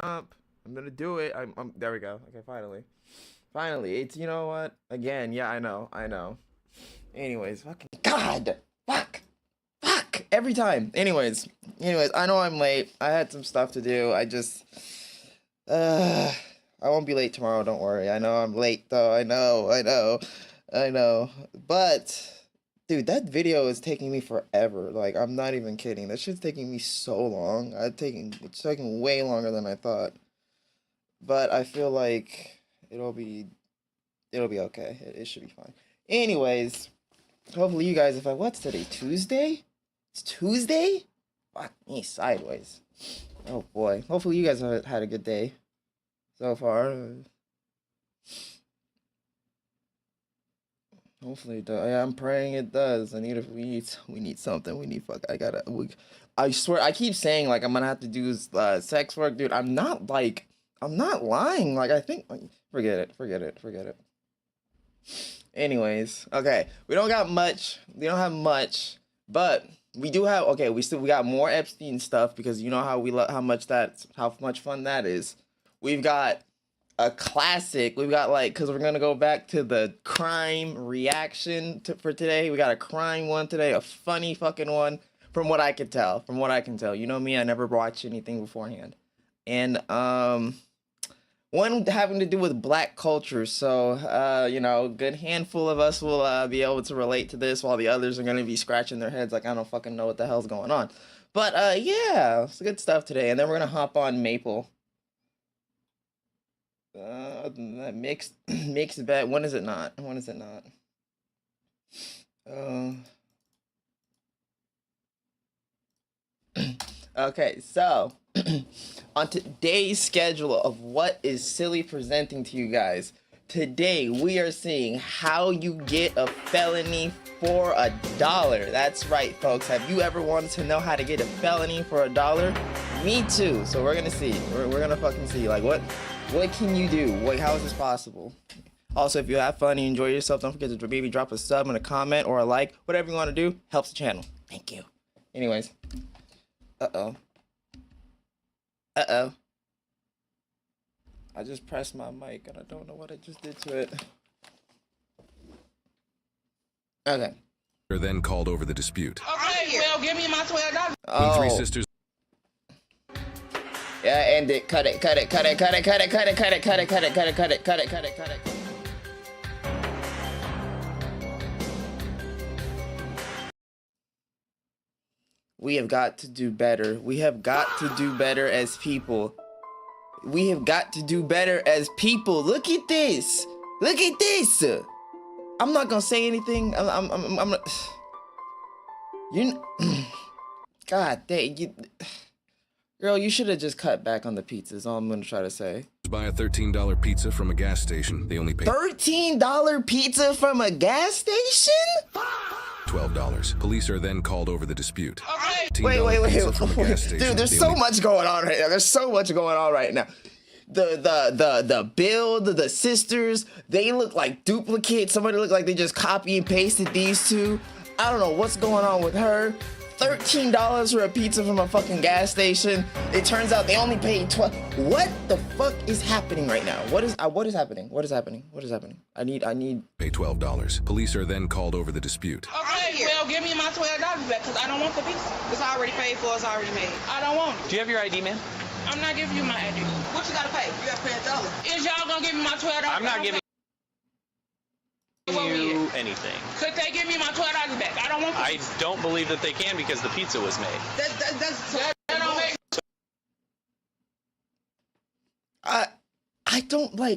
up. I'm gonna do it. I'm there we go. Okay, finally, it's, you know what? Again, yeah, I know. Anyways, fucking God, fuck, every time. Anyways, I know I'm late. I had some stuff to do. I won't be late tomorrow. Don't worry. I know I'm late though. I know. But dude, that video is taking me forever. Like, I'm not even kidding. That shit's taking me so long. It's taking way longer than I thought. But I feel like it'll be okay. It should be fine. Anyways, hopefully you guys, what's today? Tuesday? It's Tuesday? Fuck me sideways. Oh boy. Hopefully you guys have had a good day so far. Hopefully it does. Yeah, I'm praying it does. We need something. I swear, I keep saying like I'm gonna have to do sex work, dude. I'm not lying. Like, I think, forget it. Anyways, okay, we don't have much, but we do have, okay, we got more Epstein stuff, because you know how much fun that is. We've got a classic. We've got, like, because we're gonna go back to the crime reaction for today. We got a crime one today, a funny fucking one, from what I can tell. You know me, I never watch anything beforehand. And one having to do with black culture, so you know, good handful of us will be able to relate to this, while the others are gonna be scratching their heads like, I don't fucking know what the hell's going on. But yeah, it's good stuff today, and then we're gonna hop on Maple. That mixed bet. When is it not? Okay, so on today's schedule of what is Silly presenting to you guys, today we are seeing how you get a felony for $1. That's right, folks. Have you ever wanted to know how to get a felony for $1? Me too. So we're gonna see. We're gonna fucking see. Like, what can you do? How is this possible? Also, if you have fun and you enjoy yourself, don't forget to maybe drop a sub and a comment or a like. Whatever you want to do helps the channel. Thank you. Anyways. Uh-oh. I just pressed my mic and I don't know what I just did to it. Okay. They're then called over the dispute. Okay, well, give me my $12. When three sisters. Yeah, end it. Cut it. We have got to do better. We have got to do better as people. Look at this. I'm not gonna say anything. I'm not. God dang. Girl, you should have just cut back on the pizzas. All I'm gonna try to say. Buy a $13 pizza from a gas station. They only pay $13 pizza from a gas station? $12. Police are then called over the dispute. Okay. Wait. Dude, there's so much going on right now. The build, the sisters, they look like duplicates. Somebody looked like they just copy and pasted these two. I don't know what's going on with her. $13 for a pizza from a fucking gas station. It turns out they only paid $12. What the fuck is happening right now? What is happening? I need. Pay $12. Police are then called over the dispute. Okay, well, give me my $12 back, because I don't want the pizza. It's already paid for, it's already made. I don't want it. Do you have your ID, man? I'm not giving you my ID. What you gotta pay? You gotta pay $1. Is y'all gonna give me my $12? I'm not giving you anything. Could they give me my $12 back? I don't want the pizza. I don't believe that they can, because the pizza was made. That don't make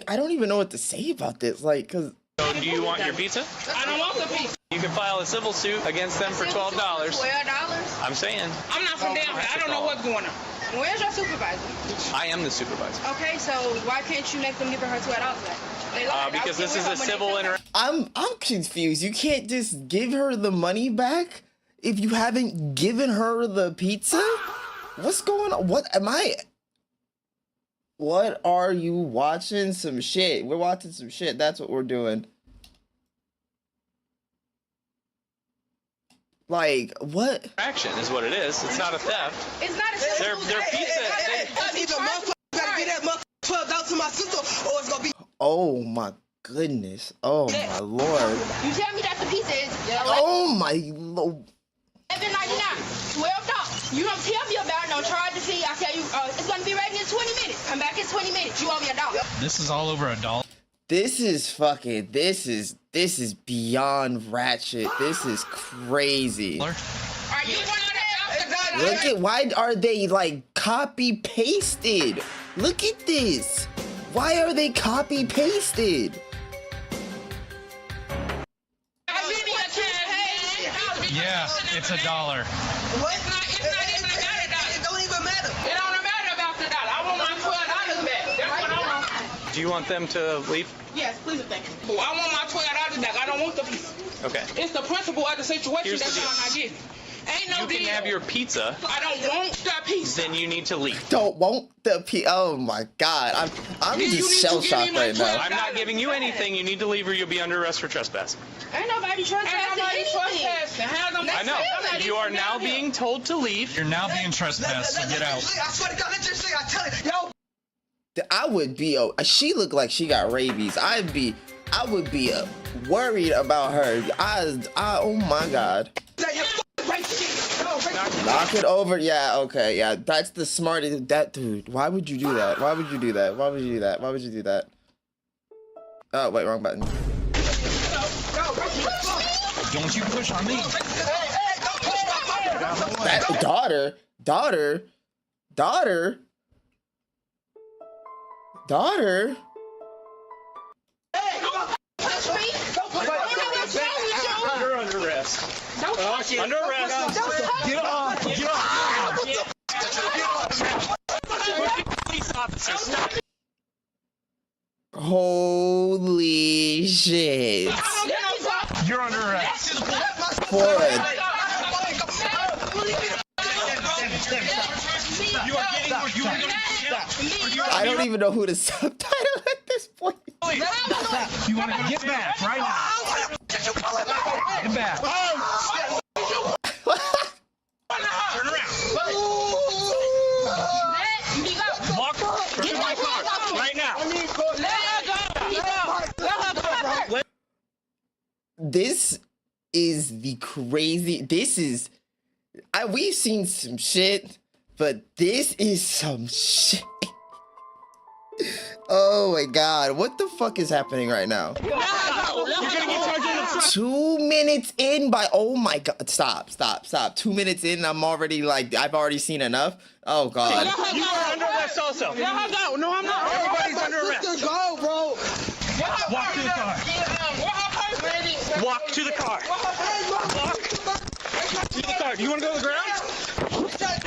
I don't even know what to say about this. Like, cause. So do you want your pizza? I don't want the pizza. You can file a civil suit against them for $12. $12? I'm saying. I'm not from down here. I don't know what's going on. Where's your supervisor? I am the supervisor. Okay, so why can't you make them give her $12 back? Because this is a civil interaction. I'm confused. You can't just give her the money back if you haven't given her the pizza? What's going on? What are you watching? Some shit. We're watching some shit. That's what we're doing. Like, what? Action is what it is. It's not a theft. It's not a Their pizza. Either motherfuckers gotta sister, or it's gonna be. Oh my goodness. Oh my lord. You tell me that the pizza is Oh my lord. $11.99, $12. You don't tell me about it, don't charge the fee. I tell you, it's gonna be ready in 20 minutes. Come back in 20 minutes. You owe me $1. This is all over $1. This is fucking, this is beyond ratchet. This is crazy. Are you one of that? Look at, why are they like copy pasted? Look at this. Why are they copy pasted? Yeah, it's $1. What? It's not even about $1. It don't even matter. It don't matter about the dollar. I want my $12 back. That's what I want. Do you want them to leave? Yes, please and thank you. I want my $12 back. I don't want the piece. Okay. It's the principle of the situation Here's the that's deal. all I'm not getting. Ain't no You deal. can have your pizza, I don't want that piece. then you need to leave. Don't want the oh my god. I'm You just need to shell give shocked me my right now. I'm not giving you anything. You need to leave or you'll be under arrest for trespass. Ain't nobody trespassing Ain't nobody anything. trespassing. Have them I know. Somebody You are sit now down here. being told to leave. You're now being trespassed, so get out. I swear to God, let's just say I tell it. Yo, I would be she looked like she got rabies. I would be worried about her. Oh my god. that you right shit. No, right. Knock it over. Yeah, okay. Yeah, that's the smartest. That dude. Why would you do that? Why would you do that? Why would you do that? Why would you do that? Oh, wait, wrong button. Don't you push on me. That daughter. You're under arrest. Under arrest. Get off. Get off. Police officers. Holy shit. You're under arrest. Forward. You are getting where you are going to jail. I don't even know who to subtitle at this point. You want to get back right now. Get back. Turn around. Walk to my car right now. This is the crazy. We've seen some shit, but this is some shit. Oh my god, what the fuck is happening right now? You're going to get charged with 2 minutes in by, oh my god, stop. 2 minutes in, I'm already like, I've already seen enough. Oh god. You are under arrest also. No, I'm not. Everybody's under arrest. Go, bro. Walk to the car. Walk to the car. Walk to the car. Do you want to go to the ground?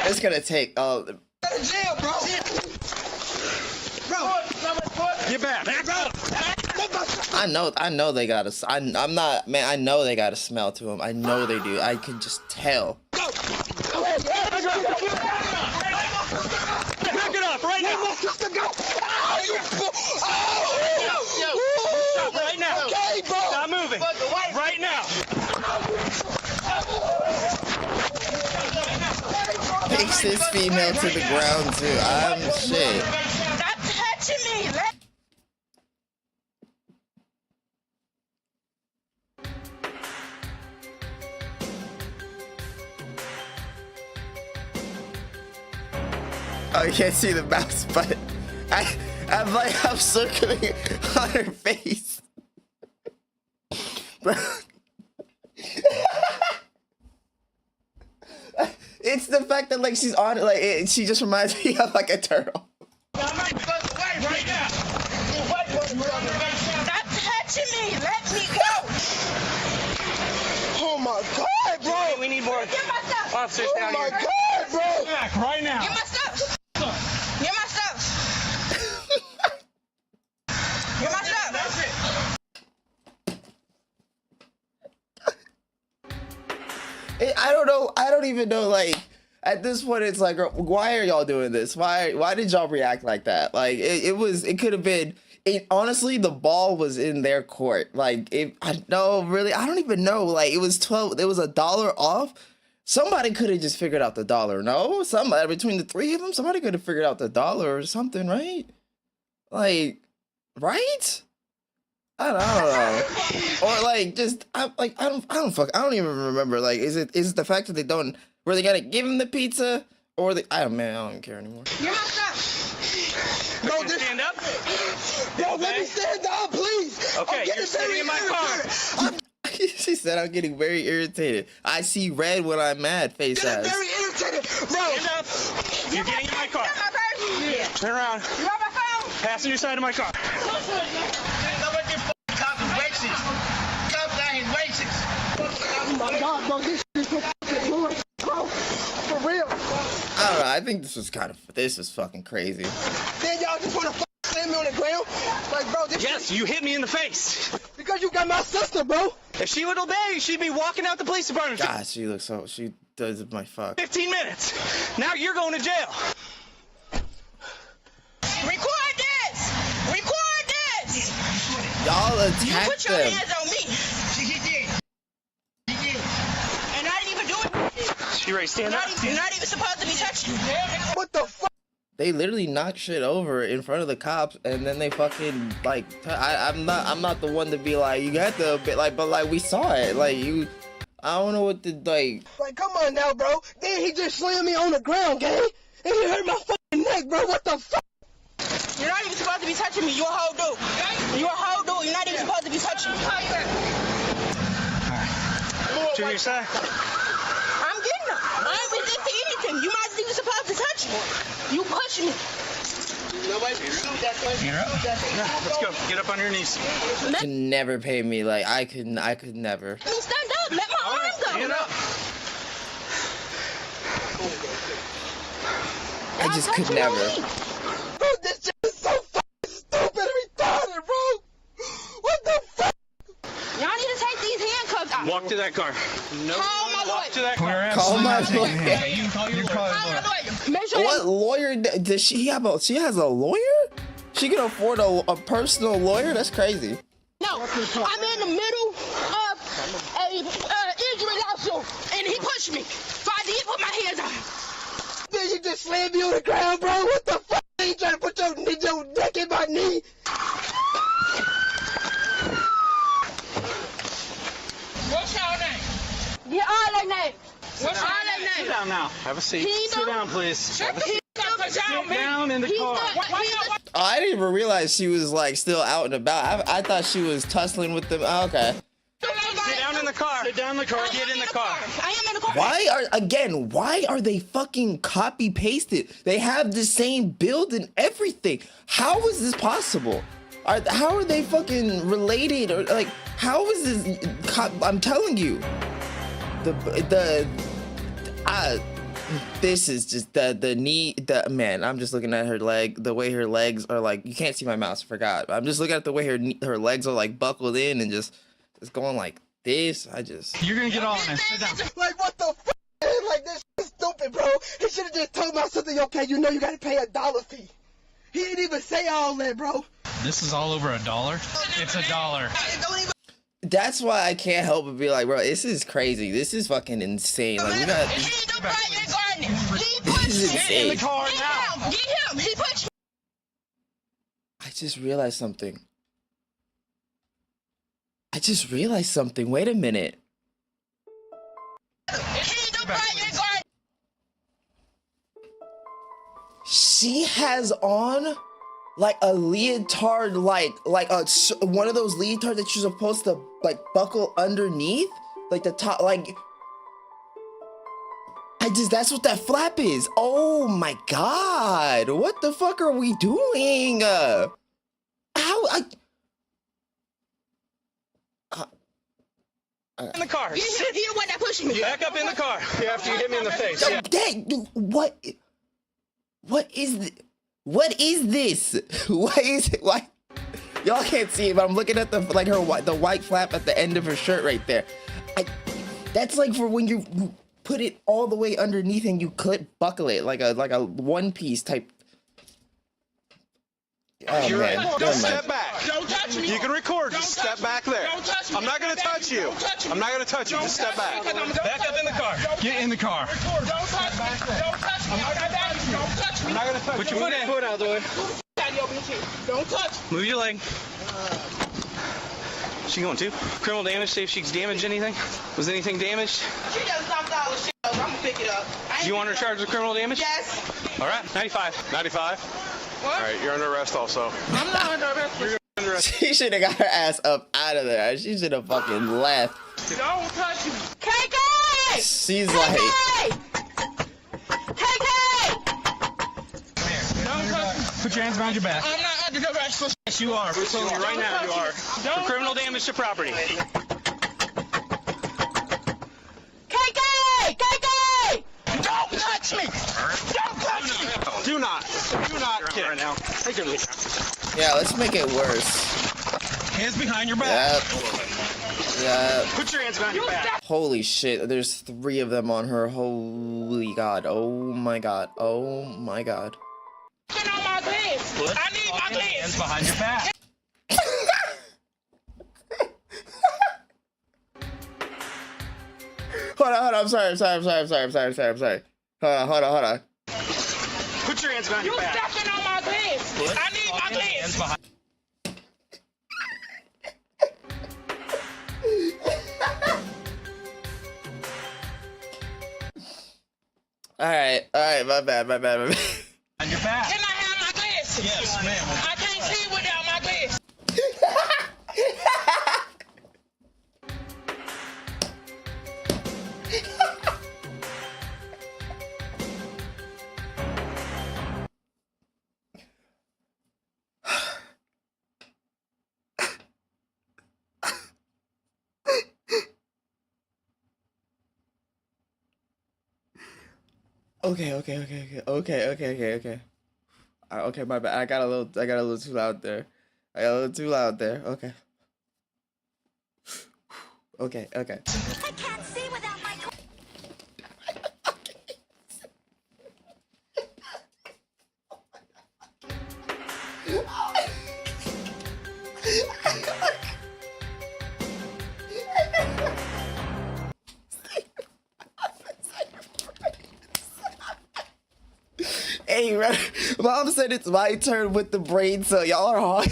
It's gonna take, Go to jail, bro. Get back. Back up. I know they got a, I'm not, man, I know they got a smell to them. I know they do. I can just tell. Back it up right now. Stop right now. Stop moving. Right now. Takes this female to the ground too. I'm shit. Stop touching me. Oh, you can't see the mouse, but I'm circling on her face. It's the fact that like she's on it, she just reminds me of like a turtle. Stop touching me. Let me go. Oh my god, bro. We need more Get my stuff. officers Oh down my here. god, bro. Back right now. Get my stuff. Get my stuff. Get my stuff. I don't know. I don't even know. Like at this point, it's like, why are y'all doing this? Why did y'all react like that? Like it could have been. Honestly, the ball was in their court. Like I don't even know. Like it was $1 off. Somebody could have just figured out the dollar. No, somebody between the three of them, somebody could have figured out the dollar or something, right? Like, right? I don't know. Or like, just I don't even remember. Like, is it the fact that they don't? Were they gonna give him the pizza, or I don't care anymore. You're not stuck. Bro, this, Stand up. bro, let me stand down, please. Okay, you're sitting in my car. She said I'm getting very irritated. I see red when I'm mad, face I'm ass. very irritated, bro. Stand up. You're getting in my car. You got my purse? Yeah. Turn around. You got my phone? Passenger side of my car. Oh my God, bro, this shit is so fucking boring, bro. For real. I don't know. I think this was fucking crazy. Then y'all just wanna slam me on the ground? Like, bro, this Yes, you hit me in the face. because you got my sister, bro. If she would obey, she'd be walking out the police department. God, she does my fuck. 15 minutes. Now you're going to jail. Record this! Record this! Y'all You attacked put your them. hands on me. And I didn't even do it. She ready to stand up? You're not even supposed to be touching me. What the fuck? They literally knocked shit over in front of the cops, and then they fucking like. I'm not the one to be like you got the bit like, but like we saw it. Like you, I don't know what to like. Like, come on now, bro. Then he just slammed me on the ground, gang. And he hurt my fucking neck, bro. What the fuck? You're not even supposed to be touching me. You're a whole dude. You're a whole dude. You're not even supposed to be touching me. To your side. I'm getting them. I ain't resisting anything. You might even supposed to touch me. You push me. You're up. Let's go. Get up on your knees. Could never pay me. Like I could never. Let me stand up. Let my arm go. Stand up. I just could never. Bro, this shit is so fucking stupid and retarded, bro. What the fuck? Y'all need to take these handcuffs off. Walk to that car. No. Call my Walk lawyer. to that car. Call my lawyer. You can call your lawyer. Call my lawyer. Make sure What lawyer does she have? She has a lawyer? She can afford a personal lawyer? That's crazy. No, I'm in the middle of a injury lawsuit, and he pushed me. So I did put my hands on him. Then you just slammed me on the ground, bro. What the fuck? You trying to put your neck in my knee? What's your name? Get all that name. What's your Sit name? down now. Have a seat. He Sit don't- down, please. Shut the fuck up, Sit down in the He's car. not. Oh, I didn't even realize she was like still out and about. I thought she was tussling with them. Oh, okay. Sit down in the car. Sit down in the car. Get in the car. I am in the car. Why are they fucking copy pasted? They have the same build and everything. How is this possible? How are they fucking related? Or like, how is this? I'm telling you, this is just the knee. Man, I'm just looking at her leg. The way her legs are like, you can't see my mouse. I forgot. I'm just looking at the way her legs are like buckled in and just going like this. You're gonna get all in this. Sit down. Like, what the fuck? Like, this is stupid, bro. He should have just told my sister, okay, you know you gotta pay $1 fee. He didn't even say all that, bro. This is all over $1. It's $1. That's why I can't help but be like, bro, this is crazy. This is fucking insane. Like, we got. He ain't no private gardening. He This pushed is me. insane. In the car Get now. him. Get him. He pushed me. I just realized something. Wait a minute. He ain't no private gardening. She has on like a leotard, like one of those leotards that you're supposed to like buckle underneath, like the top, like. That's what that flap is. Oh my god! What the fuck are we doing? In the car. He the one that pushed me. Back up in the car. After you hit me in the face. Yo, Yeah. Dad, what is this? What is it? Why? Y'all can't see it, but I'm looking at the white flap at the end of her shirt right there. That's like for when you put it all the way underneath and you buckle it like a one piece type. Oh You're man, right. never Just mind. step back. Don't touch me. You can record. Don't Just touch step back me. there. Don't touch me. I'm not going to touch you. Don't touch me. I'm not going to touch you. Just step back. Back up in the car. Get in the car. Don't touch me. Don't touch me. I got you. Don't touch me. I'm not going to touch you. Put your foot out of the way. Don't touch. Move your leg. She going too? Criminal damage, see if she's damaged anything. Was anything damaged? She just dumped all the shit over. I'm gonna pick it up. Do you want her charged with criminal damage? Yes. All right, 95. 95? What? All right, you're under arrest also. I'm not under arrest. You're under arrest. She should have got her ass up out of there. She should have fucking left. Don't touch me. KK! She's KK! like, KK! Don't touch me. Put your hands behind your back. I'm not under arrest for Yes, you are. Absolutely, right now you are. For criminal damage to property. KK! KK! Don't touch me! Don't touch me! Do not kick. Right now. yeah, let's make it worse. Hands behind your back. Yep. Yeah. Put your hands behind your back. Holy shit, there's 3 of them on her. Holy god. Oh my god. Oh my god. Get on my legs! I need my Hands legs! behind your back. Hold on, I'm sorry. Hold on. Put your hands behind You your back. stepping on my legs! I need my Hands legs! behind. Alright, my bad. Behind your back. Can I have my glasses? Yes, ma'am. I can't see without my glasses. Okay. Okay, my bad. I got a little too loud there. Okay. Okay. I can't see without my. Hey, Mom said it's my turn with the brain cell. Y'all are hard.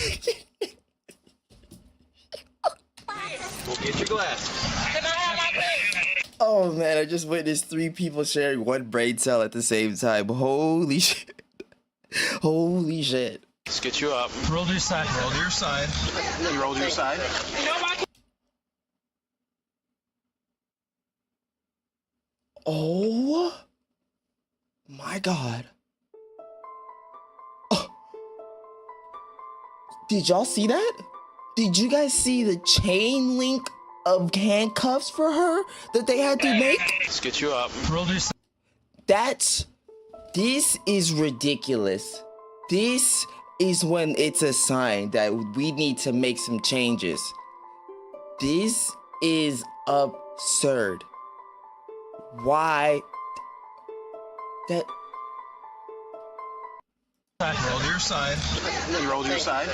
Go get your glasses. Can I have my glasses? Oh man, I just witnessed 3 people sharing one brain cell at the same time. Holy shit. Holy shit. Let's get you up. Roll to your side. Roll to your side. Then roll to your side. No, I can't. Oh my god. Oh. Did y'all see that? Did you guys see the chain link of handcuffs for her that they had to make? Let's get you up. Roll to your side. This is ridiculous. This is when it's a sign that we need to make some changes. This is absurd. Why? That. Roll to your side. Then roll to your side. No,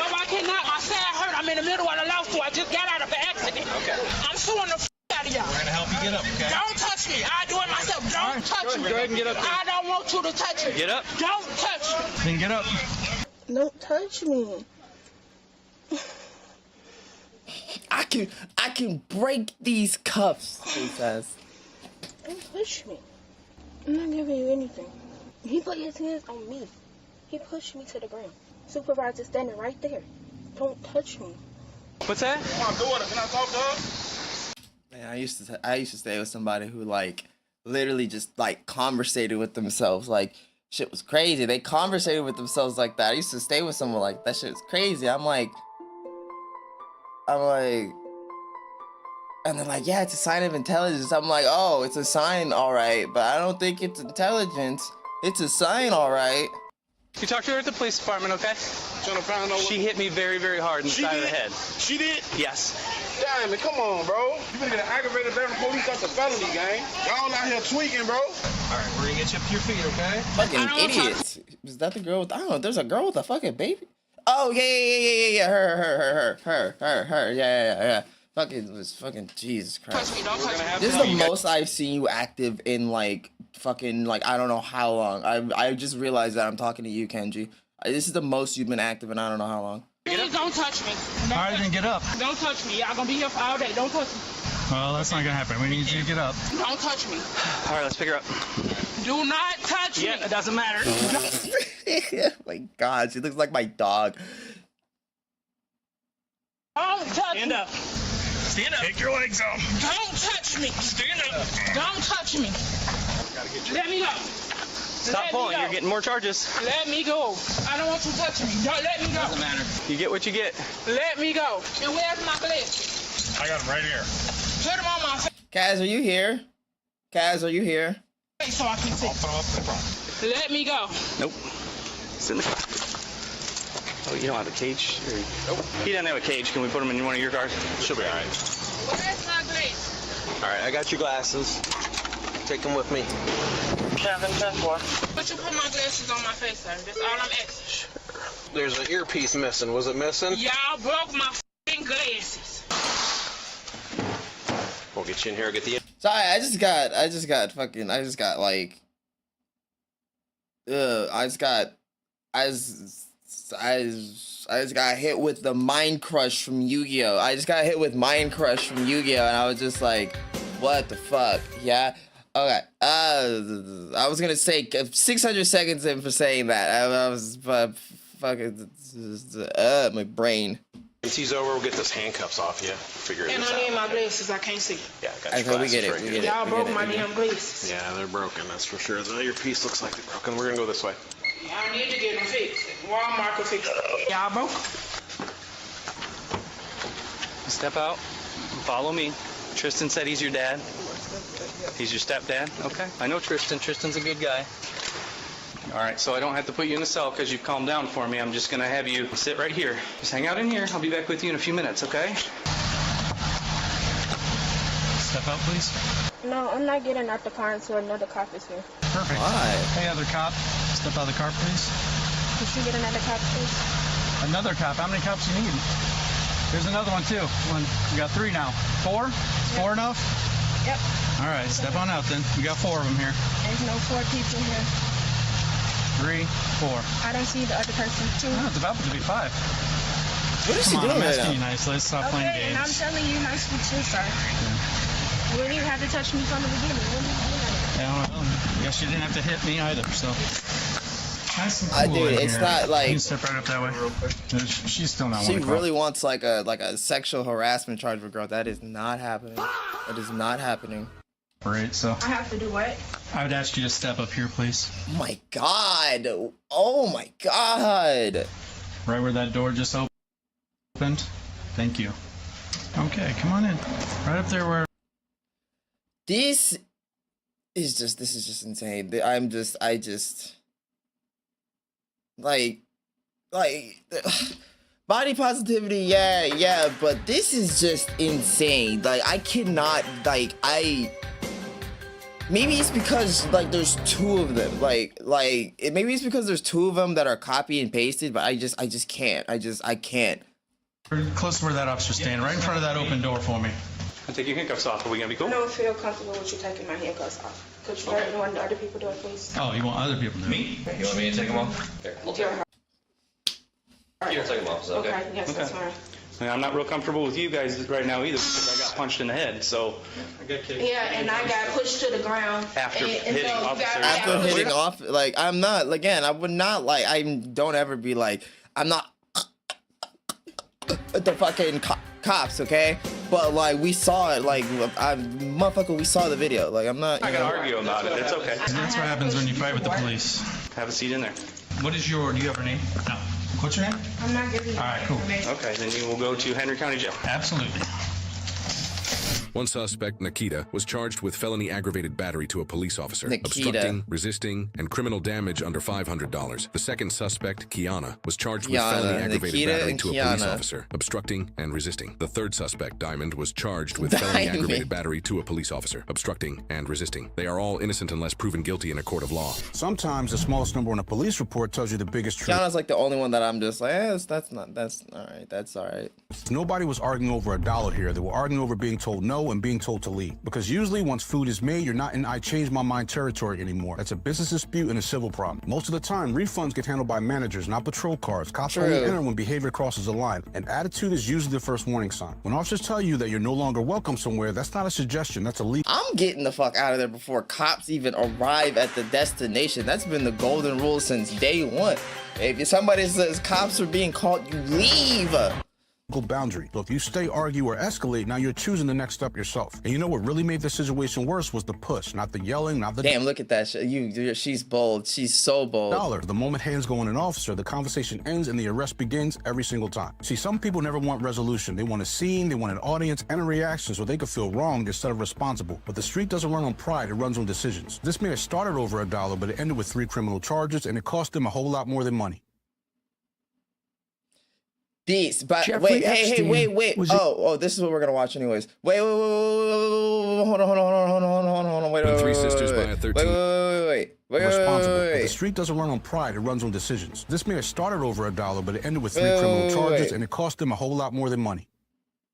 I cannot. My side hurt. I'm in the middle of the lawsuit. I just got out of an accident. Okay. I'm suing the out of y'all. We're gonna help you get up, okay? Don't touch me. I do it myself. Don't touch me. Go ahead and get up. I don't want you to touch me. Get up. Don't touch me. Then get up. Don't touch me. I can break these cuffs, he says. Don't push me. I'm not giving you anything. He put his hands on me. He pushed me to the ground. Supervisor standing right there. Don't touch me. What's that? My daughter, can I talk to her? Man, I used to stay with somebody who like literally just like conversated with themselves. Like shit was crazy. They conversated with themselves like that. I used to stay with someone like that. Shit was crazy. I'm like, and they're like, yeah, it's a sign of intelligence. I'm like, oh, it's a sign, all right, but I don't think it's intelligence. It's a sign, all right. You talked to her at the police department, okay? Trying to find out She hit me very, very hard in the side of the head. She did? Yes. Damn it, come on, bro. You better get an aggravated battery police. That's a felony, gang. Y'all out here tweaking, bro. All right, we're gonna get you up to your feet, okay? Fucking idiots. Is that the girl with, I don't know, there's a girl with a fucking baby? Oh, yeah. Her. Yeah. Fucking, it was fucking, Jesus Christ. This is the most I've seen you active in, like, fucking, like, I don't know how long. I just realized that I'm talking to you, Kenji. This is the most you've been active in I don't know how long. Please don't touch me. All right, then get up. Don't touch me. Y'all gonna be here for all day. Don't touch me. Well, that's not gonna happen. We need you to get up. Don't touch me. All right, let's pick her up. Do not touch me. Yeah, it doesn't matter. My God, she looks like my dog. Don't touch Stand me. up. Stand up. Take your legs off. Don't touch me. Stand up. Don't touch me. Let me go. Stop pulling. You're getting more charges. Let me go. I don't want you touching me. Don't let me go. Doesn't matter. You get what you get. Let me go. And where's my glasses? I got him right here. Put them on my Kaz, are you here? Kaz, are you here? face so I can see. I'll put him up in the front. Let me go. Nope. Sit in the car. Oh, you don't have a cage? Nope. He doesn't have a cage. Can we put him in one of your cars? She'll be all right. Where's my glasses? All right, I got your glasses. Take them with me. 7-10-4. But you put my glasses on my face, sir. That's all I'm asking. There's an earpiece missing. Was it missing? Y'all broke my f***ing glasses. We'll get you in here. Get the. Sorry, I just got like, I just got hit with the Mind Crush from Yu-Gi-Oh. I just got hit with Mind Crush from Yu-Gi-Oh, and I was just like, what the fuck? Yeah. Okay. I was gonna say 600 seconds in for saying that. I was fucking my brain. Once he's over, we'll get those handcuffs off you. Figure And this I need out. my glasses. I can't see. Yeah, I got I your thought we glasses get it. right We here. get it. Y'all we broke get it, my we get it. damn glasses. Yeah, they're broken. That's for sure. The earpiece looks like they're broken. We're gonna go this way. Y'all need to get them fixed. Walmart can fix it. Y'all broke them. Step out. Follow me. Tristan said he's your dad. He's your stepdad? Okay. I know Tristan. Tristan's a good guy. All right, so I don't have to put you in a cell because you've calmed down for me. I'm just going to have you sit right here. Just hang out in here. I'll be back with you in a few minutes, okay? Step out, please. No, I'm not getting out the car until another cop is here. Perfect. Why? Hey, other cop. Step out of the car, please. Did you get another cop, please? Another cop. How many cops you need? There's another one, too. We got 3 now. 4? Is 4 enough? Yep. All right, step on out then. We got 4 of them here. There's no 4 people here. 3, 4. I don't see the other person, too. Oh, it's about to be 5. What is she Come on, doing I'm right asking you now? nicely. Let's stop playing Okay, and I'm games. telling you nicely, too, sir. You wouldn't even have to touch me from the beginning. You wouldn't even do that. Yeah, well, I guess you didn't have to hit me either, so. Nice and cool Dude, in it's here. not like- You can step right up that way. She's still not She one to really wants like a sexual harassment charge for girl. That is not happening. That is not happening. Right, so I have to do what? I would ask you to step up here, please. Oh my God. Oh my God. Right where that door just opened. Thank you. Okay, come on in. Right up there where. This is just insane. Like body positivity, yeah, but this is just insane. Like, I cannot, like, maybe it's because, like, there's 2 of them. Maybe it's because there's 2 of them that are copy and pasted, but I just can't. I can't. Close to where that officer's standing, right in front of that open door for me. I'll take your handcuffs off. Are we going to be cool? I don't feel comfortable with you taking my handcuffs off. Could you let one of the other people do it, please? Oh, you want other people to do it? Me? You want me to take them off? Here. It's your heart. You can take them off, is that okay? Okay, yes, that's fine. And I'm not real comfortable with you guys right now either because I got punched in the head, so. Yeah, and I got pushed to the ground. After and hitting so officers. After hitting off, like, I'm not, again, I would not, like, I don't ever be like, I'm not the fucking cops, okay? But, like, we saw it, like, motherfucker, we saw the video. Like, I'm not. I can argue about it. It's okay. And that's what happens when you fight with the police. Have a seat in there. What is your, do you have her name? No. What's your name? I'm not giving you All right, cool. Okay, then you will go to Henry County Jail. Absolutely. One suspect, Nikita, was charged with felony aggravated battery to a police officer, Nikita. obstructing, resisting, and criminal damage under $500. The second suspect, Kiana, was charged with Kiana, felony aggravated Nikita battery and to a police Kiana. officer, obstructing and resisting. The third suspect, Diamond, was charged with felony Diamond. aggravated battery to a police officer, obstructing and resisting. They are all innocent unless proven guilty in a court of law. Sometimes the smallest number on a police report tells you the biggest truth. Kiana's like the only one that I'm just like, that's all right. Nobody was arguing over $1 here. They were arguing over being told no no and being told to leave. Because usually once food is made, you're not in I change my mind territory anymore. That's a business dispute and a civil problem. Most of the time, refunds get handled by managers, not patrol cars. Cops only enter when behavior crosses a line, and attitude is usually the first warning sign. When officers tell you that you're no longer welcome somewhere, that's not a suggestion, that's a legal. I'm getting the fuck out of there before cops even arrive at the destination. That's been the golden rule since day one. If somebody says cops are being called, you leave. Boundary. So if you stay, argue, or escalate, now you're choosing the next step yourself. And you know what really made the situation worse was the push, not the yelling, not the damn. Look at that shit. She's bold. She's so bold. Dollar. The moment hands go on an officer, the conversation ends and the arrest begins every single time. See, some people never want resolution. They want a scene, they want an audience, and a reaction so they could feel wrong instead of responsible. But the street doesn't run on pride; it runs on decisions. This may have started over $1, but it ended with 3 criminal charges, and it cost them a whole lot more than money. Beast, but wait, wait. Oh, this is what we're gonna watch anyways. Wait, hold on. Wait, when three sisters by a 13. Wait. Responsible. But the street doesn't run on pride; it runs on decisions. This may have started over $1, but it ended with 3 criminal charges, and it cost them a whole lot more than money.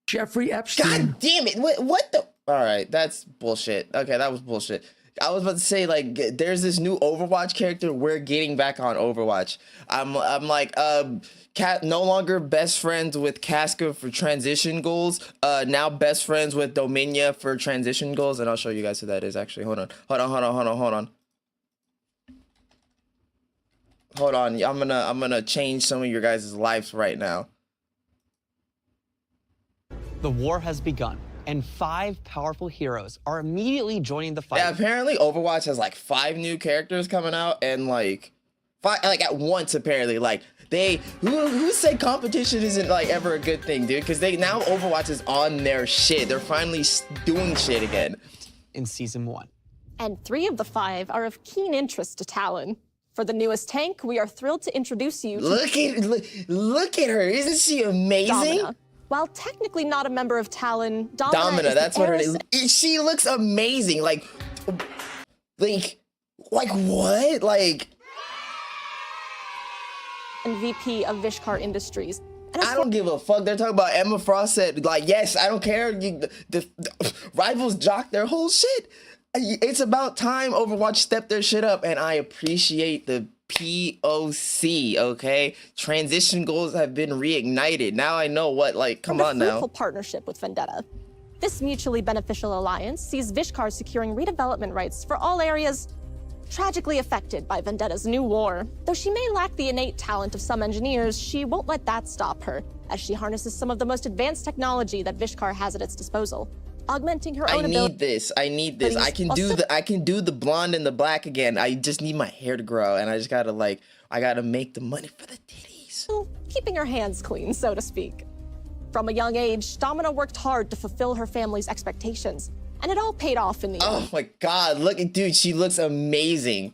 Jeffrey Epstein. God damn it! What the? All right, that's bullshit. Okay, that was bullshit. I was about to say, like, there's this new Overwatch character. We're getting back on Overwatch. I'm like, no longer best friends with Casca for transition goals. Now best friends with Dominia for transition goals. And I'll show you guys who that is, actually. Hold on. I'm gonna change some of your guys' lives right now. The war has begun, and 5 powerful heroes are immediately joining the fight. Yeah, apparently Overwatch has like 5 new characters coming out, and like 5 like at once. Apparently, like who said competition isn't like ever a good thing, dude? Because now Overwatch is on their shit. They're finally doing shit again. In season 1, and 3 of the 5 are of keen interest to Talon. For the newest tank, we are thrilled to introduce you to look at her. Isn't she amazing? Domina. While technically not a member of Talon, Domina that's what it is. She looks amazing. Like what? Like, and VP of Vishkar Industries. And I don't give a fuck. They're talking about Emma Frost said, like, yes, I don't care. The rivals jock their whole shit. It's about time Overwatch stepped their shit up, and I appreciate the POC, okay? Transition goals have been reignited. Now I know what, like, come on now. A fruitful partnership with Vendetta. This mutually beneficial alliance sees Vishkar securing redevelopment rights for all areas tragically affected by Vendetta's new war. Though she may lack the innate talent of some engineers, she won't let that stop her, as she harnesses some of the most advanced technology that Vishkar has at its disposal, augmenting her own ability. I need this. I can do the blonde and the black again. I just need my hair to grow, and I just gotta I gotta make the money for the titties. Keeping her hands clean, so to speak. From a young age, Domina worked hard to fulfill her family's expectations, and it all paid off in the end. Oh my God, look at, dude, she looks amazing.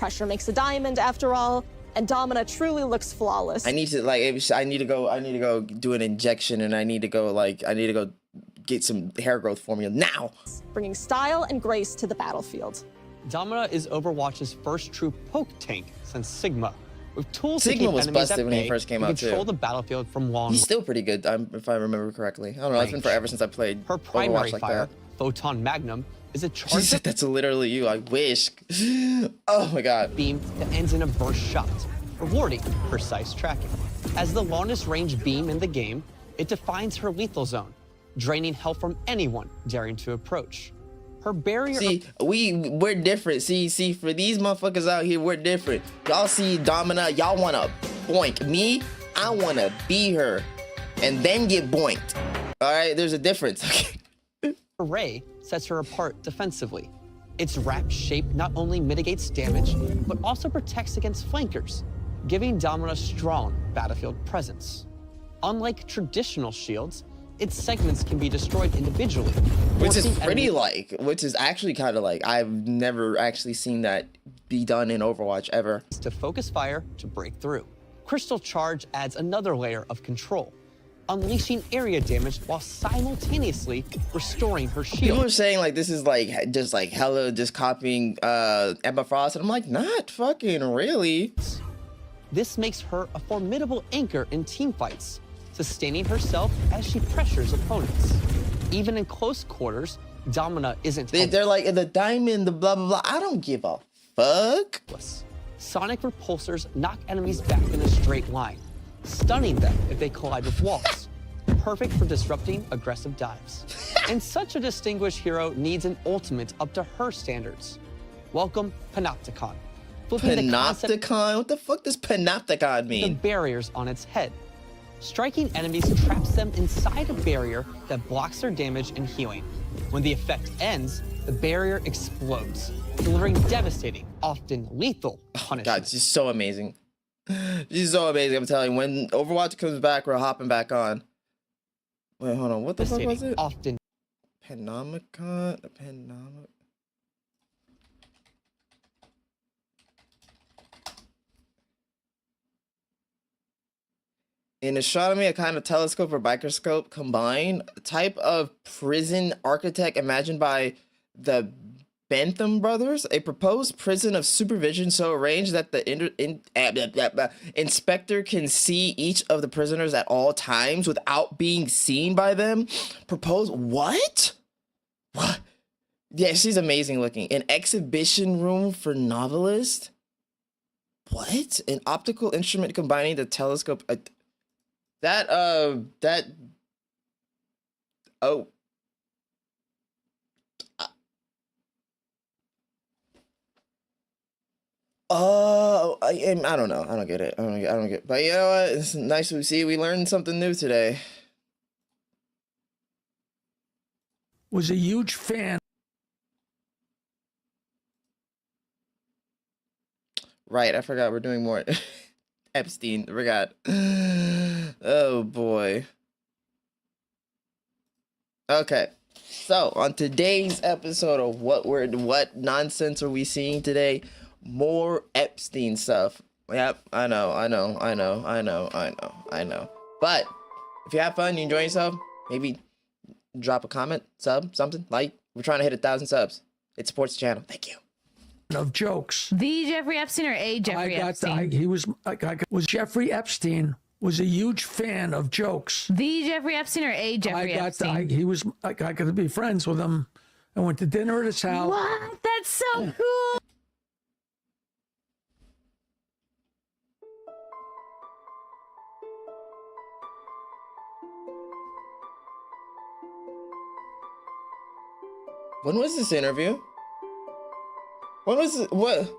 Pressure makes a diamond, after all, and Domina truly looks flawless. I need to go do an injection, and I need to go get some hair growth formula now. Bringing style and grace to the battlefield. Domina is Overwatch's first true poke tank since Sigma. With tools Sigma to keep was enemies busted at when he bay, first came out too. Control the battlefield from long. He's still pretty good, if I remember correctly. I don't know. It's been forever since I played her primary Overwatch like fire, that. Photon Magnum, is a She charge said that's literally you. I wish. Oh my God. beam that ends in a burst shot, rewarding precise tracking. As the longest range beam in the game, it defines her lethal zone, draining health from anyone daring to approach. Her barrier. See, we're different. See, for these motherfuckers out here, we're different. Y'all see Domina, y'all wanna boink. Me, I wanna be her, and then get boinked. All right, there's a difference. Array sets her apart defensively. Its wrap shape not only mitigates damage, but also protects against flankers, giving Domina a strong battlefield presence. Unlike traditional shields, its segments can be destroyed individually. Which is which is actually kind of like, I've never actually seen that be done in Overwatch ever. To focus fire to break through. Crystal Charge adds another layer of control, unleashing area damage while simultaneously restoring her shield. People are saying like this is like just like hella just copying Emma Frost, and I'm like, not fucking really. This makes her a formidable anchor in team fights, sustaining herself as she pressures opponents. Even in close quarters, Domina isn't. They're like the diamond, the blah blah blah. I don't give a fuck. Sonic repulsors knock enemies back in a straight line, stunning them if they collide with walls. Perfect for disrupting aggressive dives. And such a distinguished hero needs an ultimate up to her standards. Welcome, Panopticon. Panopticon? What the fuck does Panopticon The mean? barriers on its head. Striking enemies traps them inside a barrier that blocks their damage and healing. When the effect ends, the barrier explodes, delivering devastating, often lethal punishment. God, she's so amazing. She's so amazing, I'm telling you. When Overwatch comes back, we're hopping back on. Wait, hold on. What the fuck was it? Often. Panomicon? In astronomy, a kind of telescope or microscope combined, a type of prison architect imagined by the Bentham brothers, a proposed prison of supervision so arranged that the inspector can see each of the prisoners at all times without being seen by them. Proposed what? What? Yeah, she's amazing looking. An exhibition room for novelists? What? An optical instrument combining the telescope. I don't know. I don't get it. I don't get it. But you know what? It's nice to see. We learned something new today. Was a huge fan. Right, I forgot we're doing more. Epstein, I forgot. Oh boy. Okay. So on today's episode of what nonsense are we seeing today? More Epstein stuff. Yep, I know. But if you have fun, you enjoy yourself, maybe drop a comment, sub, something, like. We're trying to hit 1,000 subs. It supports the channel. Thank you. Of jokes. The Jeffrey Epstein or a Jeffrey Epstein? Was Jeffrey Epstein was a huge fan of jokes. The Jeffrey Epstein or a Jeffrey Epstein? I got to be friends with him. I went to dinner at his house. What? That's so cool. When was this interview? When was it? What?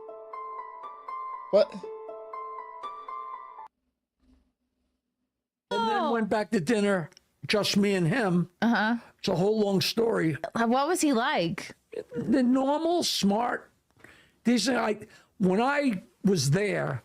And then went back to dinner, just me and him. It's a whole long story. What was he like? The normal, smart, decent. When I was there,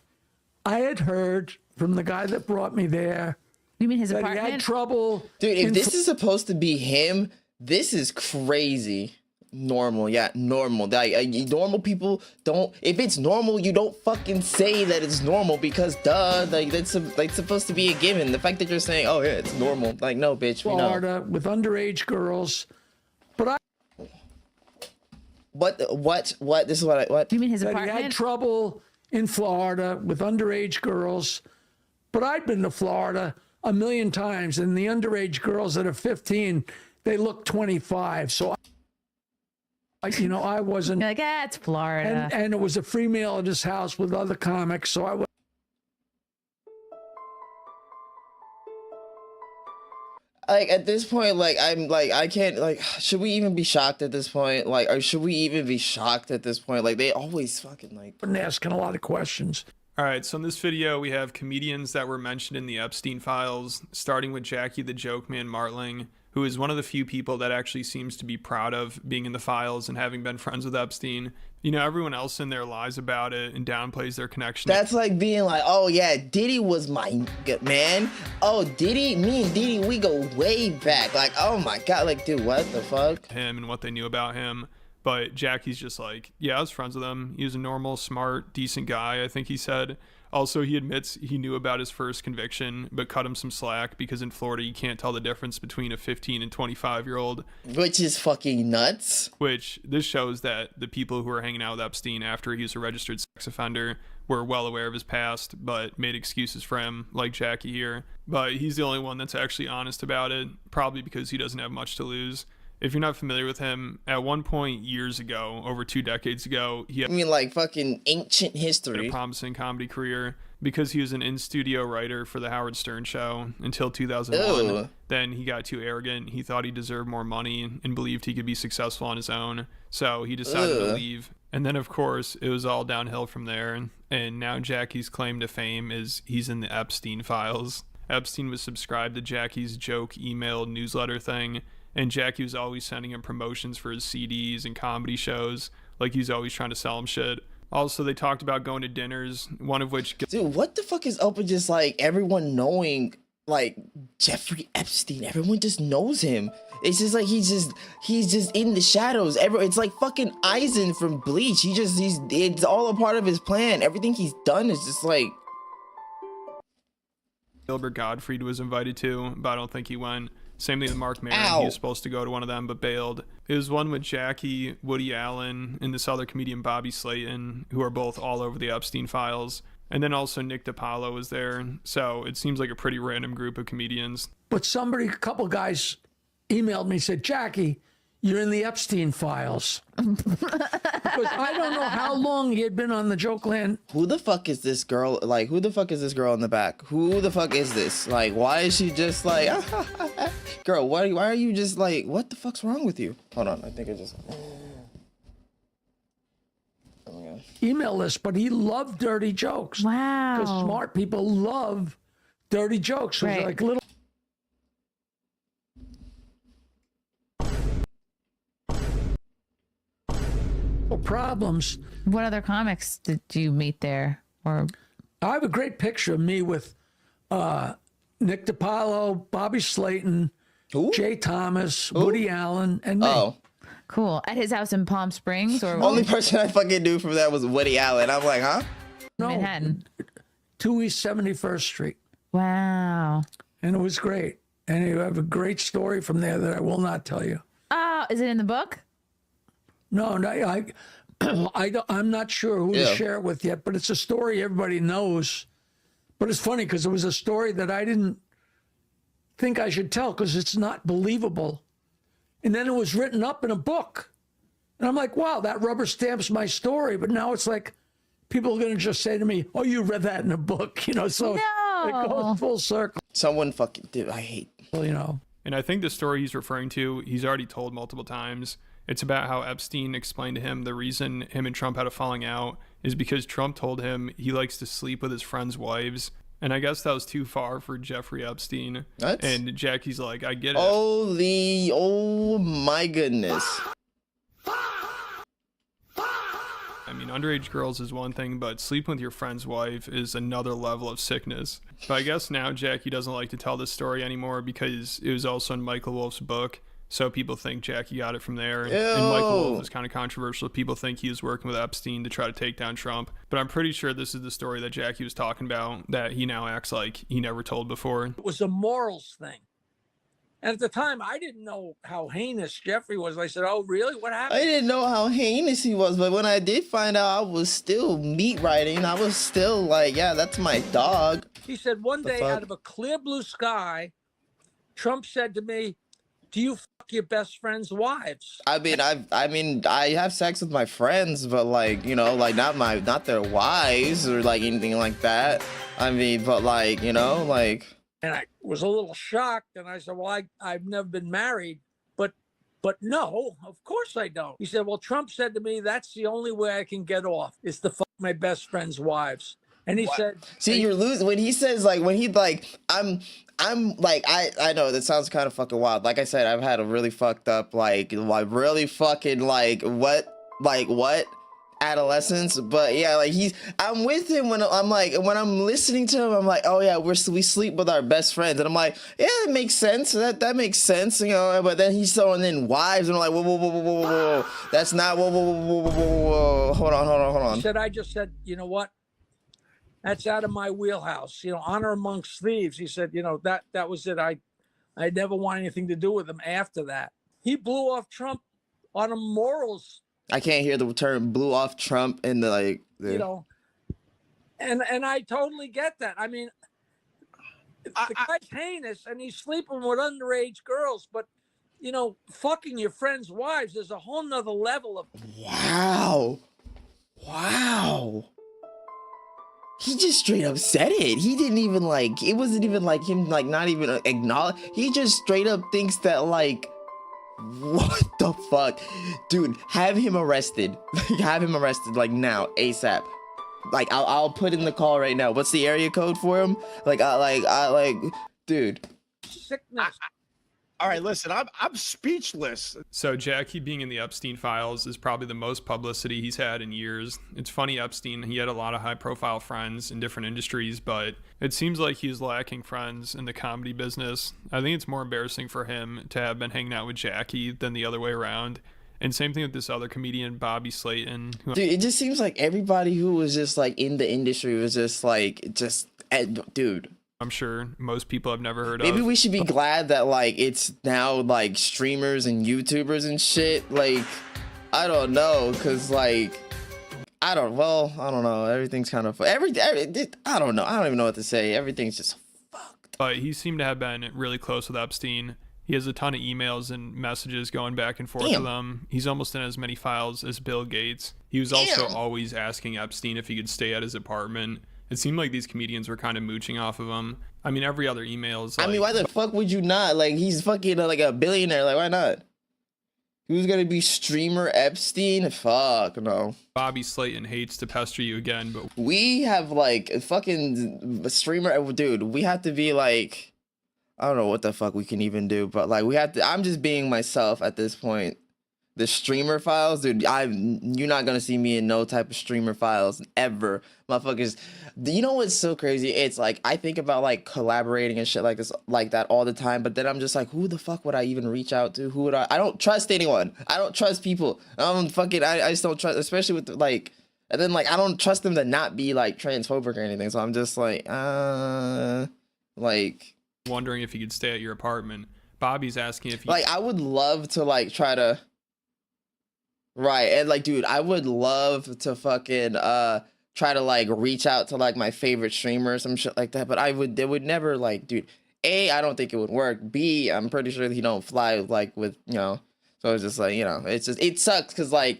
I had heard from the guy that brought me there. You mean his that apartment? He had trouble. Dude, if this is supposed to be him, this is crazy. Normal, yeah, normal. Normal people don't. If it's normal, you don't fucking say that it's normal because duh, that's supposed to be a given. The fact that you're saying, oh yeah, it's normal, like no, bitch, we know. Florida with underage girls, but I. What? This is what? You mean his that apartment? He had trouble in Florida with underage girls, but I'd been to Florida a million times, and the underage girls that are 15, they look 25. So. I wasn't. You're like, it's Florida. And it was a free meal at his house with other comics, so I was. Like at this point, like I'm like I can't like. Should we even be shocked at this point? Like, or should we even be shocked at this point? Like they always fucking like. Been asking a lot of questions. All right, so in this video, we have comedians that were mentioned in the Epstein files, starting with Jackie the Joke Man Martling, who is one of the few people that actually seems to be proud of being in the files and having been friends with Epstein. You know, everyone else in there lies about it and downplays their connection. That's like being like, oh yeah, Diddy was my man. Oh, Diddy, me and Diddy, we go way back. Like, oh my God, like, dude, what the fuck? Him and what they knew about him. But Jackie's just like, yeah, I was friends with him. He was a normal, smart, decent guy, I think he said. Also, he admits he knew about his first conviction, but cut him some slack because in Florida you can't tell the difference between a 15 and 25-year-old. Which is fucking nuts. Which, this shows that the people who were hanging out with Epstein after he was a registered sex offender were well aware of his past, but made excuses for him, like Jackie here. But he's the only one that's actually honest about it, probably because he doesn't have much to lose. If you're not familiar with him, at one point years ago, over 2 decades ago, he had like fucking ancient history. A promising comedy career because he was an in-studio writer for the Howard Stern show until 2001. Ew. Then he got too arrogant. He thought he deserved more money and believed he could be successful on his own. So he decided to leave. And then, of course, it was all downhill from there. And now Jackie's claim to fame is he's in the Epstein files. Epstein was subscribed to Jackie's joke email newsletter thing. And Jackie was always sending him promotions for his CDs and comedy shows. Like, he's always trying to sell him shit. Also, they talked about going to dinners, one of which... Dude, what the fuck is up with just, like, everyone knowing, like, Jeffrey Epstein? Everyone just knows him. It's just like he's just in the shadows. It's like fucking Eisen from Bleach. It's all a part of his plan. Everything he's done is just like... Gilbert Gottfried was invited to, but I don't think he went. Same thing with Mark Maron. He was supposed to go to one of them, but bailed. It was one with Jackie, Woody Allen, and this other comedian, Bobby Slayton, who are both all over the Epstein files. And then also Nick DiPaolo was there. So it seems like a pretty random group of comedians. But a couple guys emailed me and said, Jackie, you're in the Epstein files. Because I don't know how long he had been on the Jokeland. Who the fuck is this girl? Like, who the fuck is this girl in the back? Who the fuck is this? Like, why is she just like, girl, why are you just like, what the fuck's wrong with you? Hold on, I think I just... Email list, but he loved dirty jokes. Wow. Because smart people love dirty jokes. So it's like little... problems. What other comics did you meet there? Or I have a great picture of me with Nick DiPaolo, Bobby Slayton, Jay Thomas, Woody Allen, and me. Oh, cool. At his house in Palm Springs, or only person I fucking knew from that was Woody Allen. I'm like, huh? No, Manhattan, 2 East 71st Street. Wow. And it was great. And you have a great story from there that I will not tell you. Oh, is it in the book? No, I'm not sure who to share it with yet, but it's a story everybody knows. But it's funny because it was a story that I didn't think I should tell because it's not believable. And then it was written up in a book. And I'm like, wow, that rubber stamps my story. But now it's like people are going to just say to me, oh, you read that in a book, you know, so it goes full circle. Someone fucking did. I hate, you know. And I think the story he's referring to, he's already told multiple times. It's about how Epstein explained to him the reason him and Trump had a falling out is because Trump told him he likes to sleep with his friends' wives. And I guess that was too far for Jeffrey Epstein. What? And Jackie's like, I get it. Oh my goodness. I mean, underage girls is one thing, but sleeping with your friend's wife is another level of sickness. But I guess now Jackie doesn't like to tell this story anymore because it was also in Michael Wolff's book. So people think Jackie got it from there. Ew. And Michael Wolff is kind of controversial. People think he was working with Epstein to try to take down Trump. But I'm pretty sure this is the story that Jackie was talking about that he now acts like he never told before. It was a morals thing. And at the time, I didn't know how heinous Jeffrey was. I said, oh, really? What happened? I didn't know how heinous he was, but when I did find out, I was still meat writing. I was still like, yeah, that's my dog. He said one day out of a clear blue sky, Trump said to me, do you fuck your best friend's wives? I mean, I have sex with my friends, but like, you know, like not their wives or like anything like that. I mean, but like, you know, like. And I was a little shocked, and I said, well, I've never been married, but no, of course I don't. He said, well, Trump said to me, that's the only way I can get off is to fuck my best friend's wives. And he said, see, you're losing when he says like, when he like, I'm like, I know that sounds kind of fucking wild. Like I said, I've had a really fucked up, like really fucking like what adolescence, but yeah, like I'm with him when I'm listening to him, I'm like, oh yeah, we sleep with our best friends, and I'm like, yeah, that makes sense, that makes sense, you know. But then he's throwing in wives, and I'm like, whoa, that's not whoa, hold on. He said, I just said, you know what, That's out of my wheelhouse. Honor amongst thieves. He said, that was it. I never want anything to do with him after that. He blew off Trump on a morals. I can't hear the term blew off Trump in the And I totally get that. I mean, the guy's heinous and he's sleeping with underage girls, but fucking your friends' wives is a whole nother level of. Wow. He just straight up said it. He didn't even it wasn't even like him not even acknowledge. He just straight up thinks that what the fuck? Dude, have him arrested. Have him arrested now, ASAP. I'll put in the call right now. What's the area code for him? Dude. Sickness. All right, listen, I'm speechless. So Jackie being in the Epstein files is probably the most publicity he's had in years. It's funny, Epstein, he had a lot of high profile friends in different industries, but it seems like he's lacking friends in the comedy business. I think it's more embarrassing for him to have been hanging out with Jackie than the other way around. And same thing with this other comedian, Bobby Slayton. Dude, it just seems like everybody who was just in the industry was dude. I'm sure most people have never heard of. Maybe we should be glad that it's now streamers and YouTubers and shit. I don't know, cause I don't know. Everything's kind of I don't know. I don't even know what to say. Everything's just fucked. But he seemed to have been really close with Epstein. He has a ton of emails and messages going back and forth with them. He's almost in as many files as Bill Gates. He was also always asking Epstein if he could stay at his apartment. It seemed like these comedians were kind of mooching off of him. I mean, every other email is why the fuck would you not? He's fucking a billionaire. Why not? Who's gonna be streamer Epstein? Fuck no. Bobby Slayton hates to pester you again, but we have fucking streamer dude. We have to be I don't know what the fuck we can even do, but we have to. I'm just being myself at this point. The streamer files, dude. You're not gonna see me in no type of streamer files ever, motherfuckers. You know what's so crazy? It's I think about collaborating and shit like that all the time, but then I'm just who the fuck would I even reach out to? Who would I don't trust anyone. I don't trust people. I just don't trust, especially with and then I don't trust them to not be transphobic or anything. So I'm just wondering if you could stay at your apartment. Bobby's asking if you I would love to try to. Right, and dude, I would love to fucking try to reach out to my favorite streamer or some shit like that, but it would never dude. A, I don't think it would work. B, I'm pretty sure he don't fly with so it's just it's just it sucks because I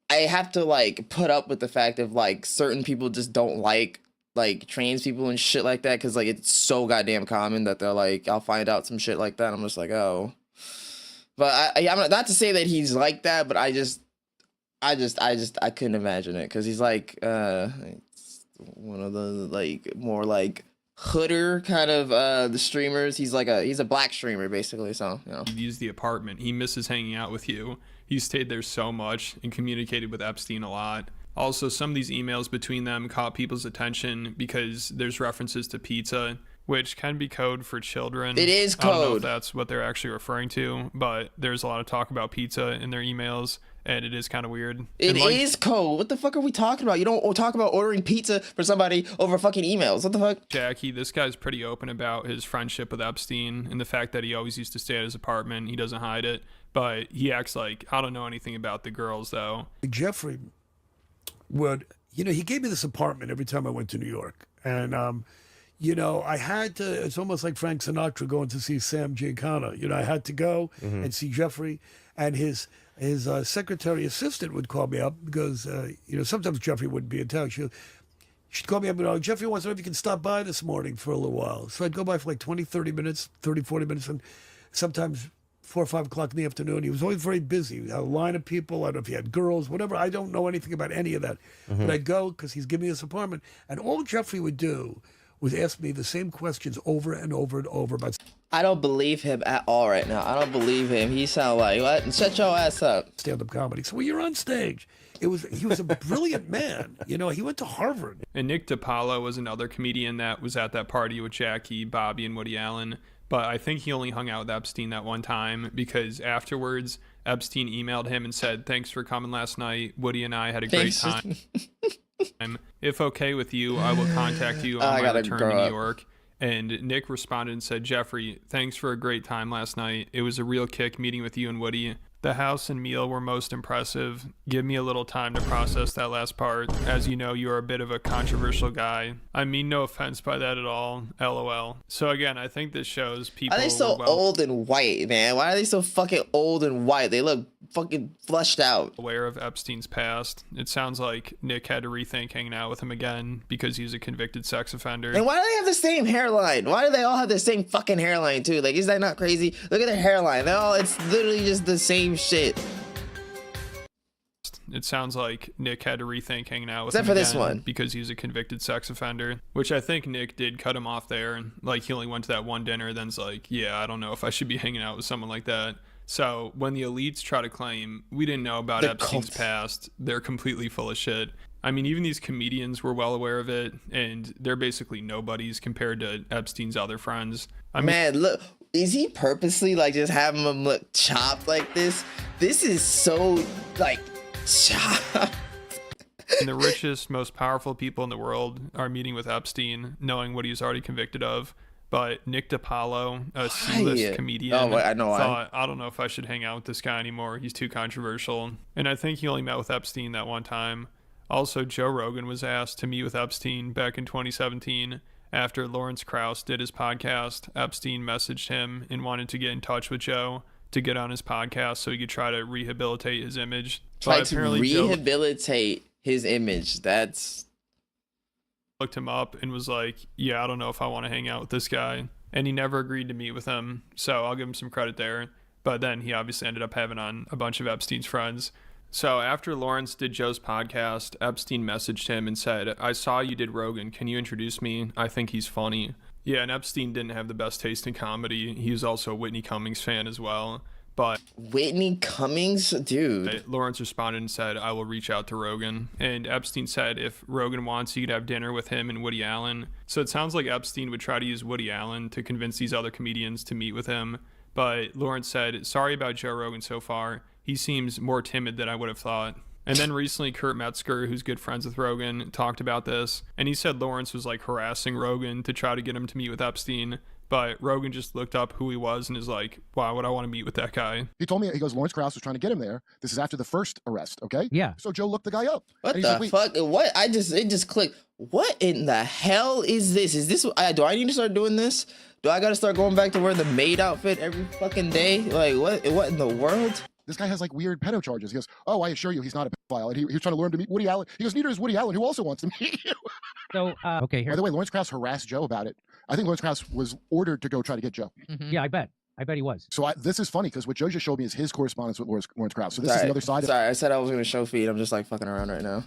have to put up with the fact of certain people just don't like trans people and shit like that because it's so goddamn common that they're I'll find out some shit like that. I'm just oh. But I'm not to say that he's like that, but I couldn't imagine it because he's one of the more hooder kind of the streamers. He's he's a black streamer basically, so use the apartment. He misses hanging out with you. He stayed there so much and communicated with Epstein a lot. Also, some of these emails between them caught people's attention because there's references to pizza, which can be code for children. It is code. I don't know if that's what they're actually referring to, but there's a lot of talk about pizza in their emails, and it is kind of weird. It is code. What the fuck are we talking about? You don't talk about ordering pizza for somebody over fucking emails. What the fuck? Jackie, this guy's pretty open about his friendship with Epstein and the fact that he always used to stay at his apartment. He doesn't hide it, but he acts like, I don't know anything about the girls, though. Jeffrey would, he gave me this apartment every time I went to New York, and I had to, it's almost like Frank Sinatra going to see Sam Giancana. I had to go and see Jeffrey, and his secretary assistant would call me up because, sometimes Jeffrey wouldn't be in town. She'd call me up and, Jeffrey wants to know if you can stop by this morning for a little while. So I'd go by for 20, 30 minutes, 30, 40 minutes, and sometimes 4 or 5 o'clock in the afternoon. He was always very busy. He had a line of people. I don't know if he had girls, whatever. I don't know anything about any of that. But I'd go because he's giving me this apartment. And all Jeffrey would do was ask me the same questions over and over and over about. I don't believe him at all right now. I don't believe him. He sound like, what? Shut your ass up. Stand-up comedy. So when you're on stage, he was a brilliant man. He went to Harvard. And Nick DiPaolo was another comedian that was at that party with Jackie, Bobby, and Woody Allen. But I think he only hung out with Epstein that one time because afterwards, Epstein emailed him and said, "Thanks for coming last night. Woody and I had a great time." If okay with you, I will contact you on I my gotta return to grow New up. York. And Nick responded and said, Jeffrey, thanks for a great time last night. It was a real kick meeting with you and Woody. The house and meal were most impressive. Give me a little time to process that last part. As you know, you are a bit of a controversial guy. I mean no offense by that at all. LOL. So again, I think this shows people Why are they so were well old and white, man? Why are they so fucking old and white? They look fucking flushed out. aware of Epstein's past. It sounds like Nick had to rethink hanging out with him again because he's a convicted sex offender. And why do they have the same hairline? Why do they all have the same fucking hairline too? Like, is that not crazy? Look at their hairline. It's literally just the same shit. It sounds like Nick had to rethink hanging out with Except him for this again one. because he's a convicted sex offender, which I think Nick did cut him off there. Like, he only went to that one dinner, then's like, yeah, I don't know if I should be hanging out with someone like that. So when the elites try to claim we didn't know about The Epstein's cult. past, they're completely full of shit. I mean, even these comedians were well aware of it, and they're basically nobodies compared to Epstein's other friends. I mean, Man, look, is he purposely like just having them look chopped like this? This is so like chopped. and the richest, most powerful people in the world are meeting with Epstein, knowing what he's already convicted of. But Nick DiPaolo, a C-list comedian, Oh, I know why. thought, I don't know if I should hang out with this guy anymore. He's too controversial. And I think he only met with Epstein that one time. Also, Joe Rogan was asked to meet with Epstein back in 2017. After Lawrence Krauss did his podcast, Epstein messaged him and wanted to get in touch with Joe to get on his podcast so he could try to rehabilitate his image. Try But to apparently Joe rehabilitate his image. That's looked him up and was like, yeah, I don't know if I want to hang out with this guy. And he never agreed to meet with him. So I'll give him some credit there. But then he obviously ended up having on a bunch of Epstein's friends. So after Lawrence did Joe's podcast, Epstein messaged him and said, I saw you did Rogan. Can you introduce me? I think he's funny. Yeah, and Epstein didn't have the best taste in comedy. He was also a Whitney Cummings fan as well. But Whitney Cummings, dude. Lawrence responded and said, I will reach out to Rogan. And Epstein said if Rogan wants, you could have dinner with him and Woody Allen. So it sounds like Epstein would try to use Woody Allen to convince these other comedians to meet with him. But Lawrence said, sorry about Joe Rogan so far. He seems more timid than I would have thought. And then recently, Kurt Metzger, who's good friends with Rogan, talked about this. And he said Lawrence was like harassing Rogan to try to get him to meet with Epstein. But Rogan just looked up who he was and is like, why would I want to meet with that guy? He told me, he goes, Lawrence Krauss was trying to get him there. This is after the first arrest, okay? Yeah. So Joe looked the guy up. What and he's the like, "Wait, fuck? What? It just clicked. What in the hell is this? Is this? Do I need to start doing this? Do I gotta start going back to wearing the maid outfit every fucking day? Like what? What in the world? This guy has like weird pedo charges. He goes, oh, I assure you he's not a pedophile. And he was trying to lure him to meet Woody Allen. He goes, neither is Woody Allen, who also wants to meet you. So, okay, here. By the way, Lawrence Krauss harassed Joe about it. I think Lawrence Krauss was ordered to go try to get Joe. Yeah, I bet he was. So this is funny because what Joe just showed me is his correspondence with Lawrence Krauss. So this is the other side Sorry, I said I was gonna show feed. I'm just like fucking around right now.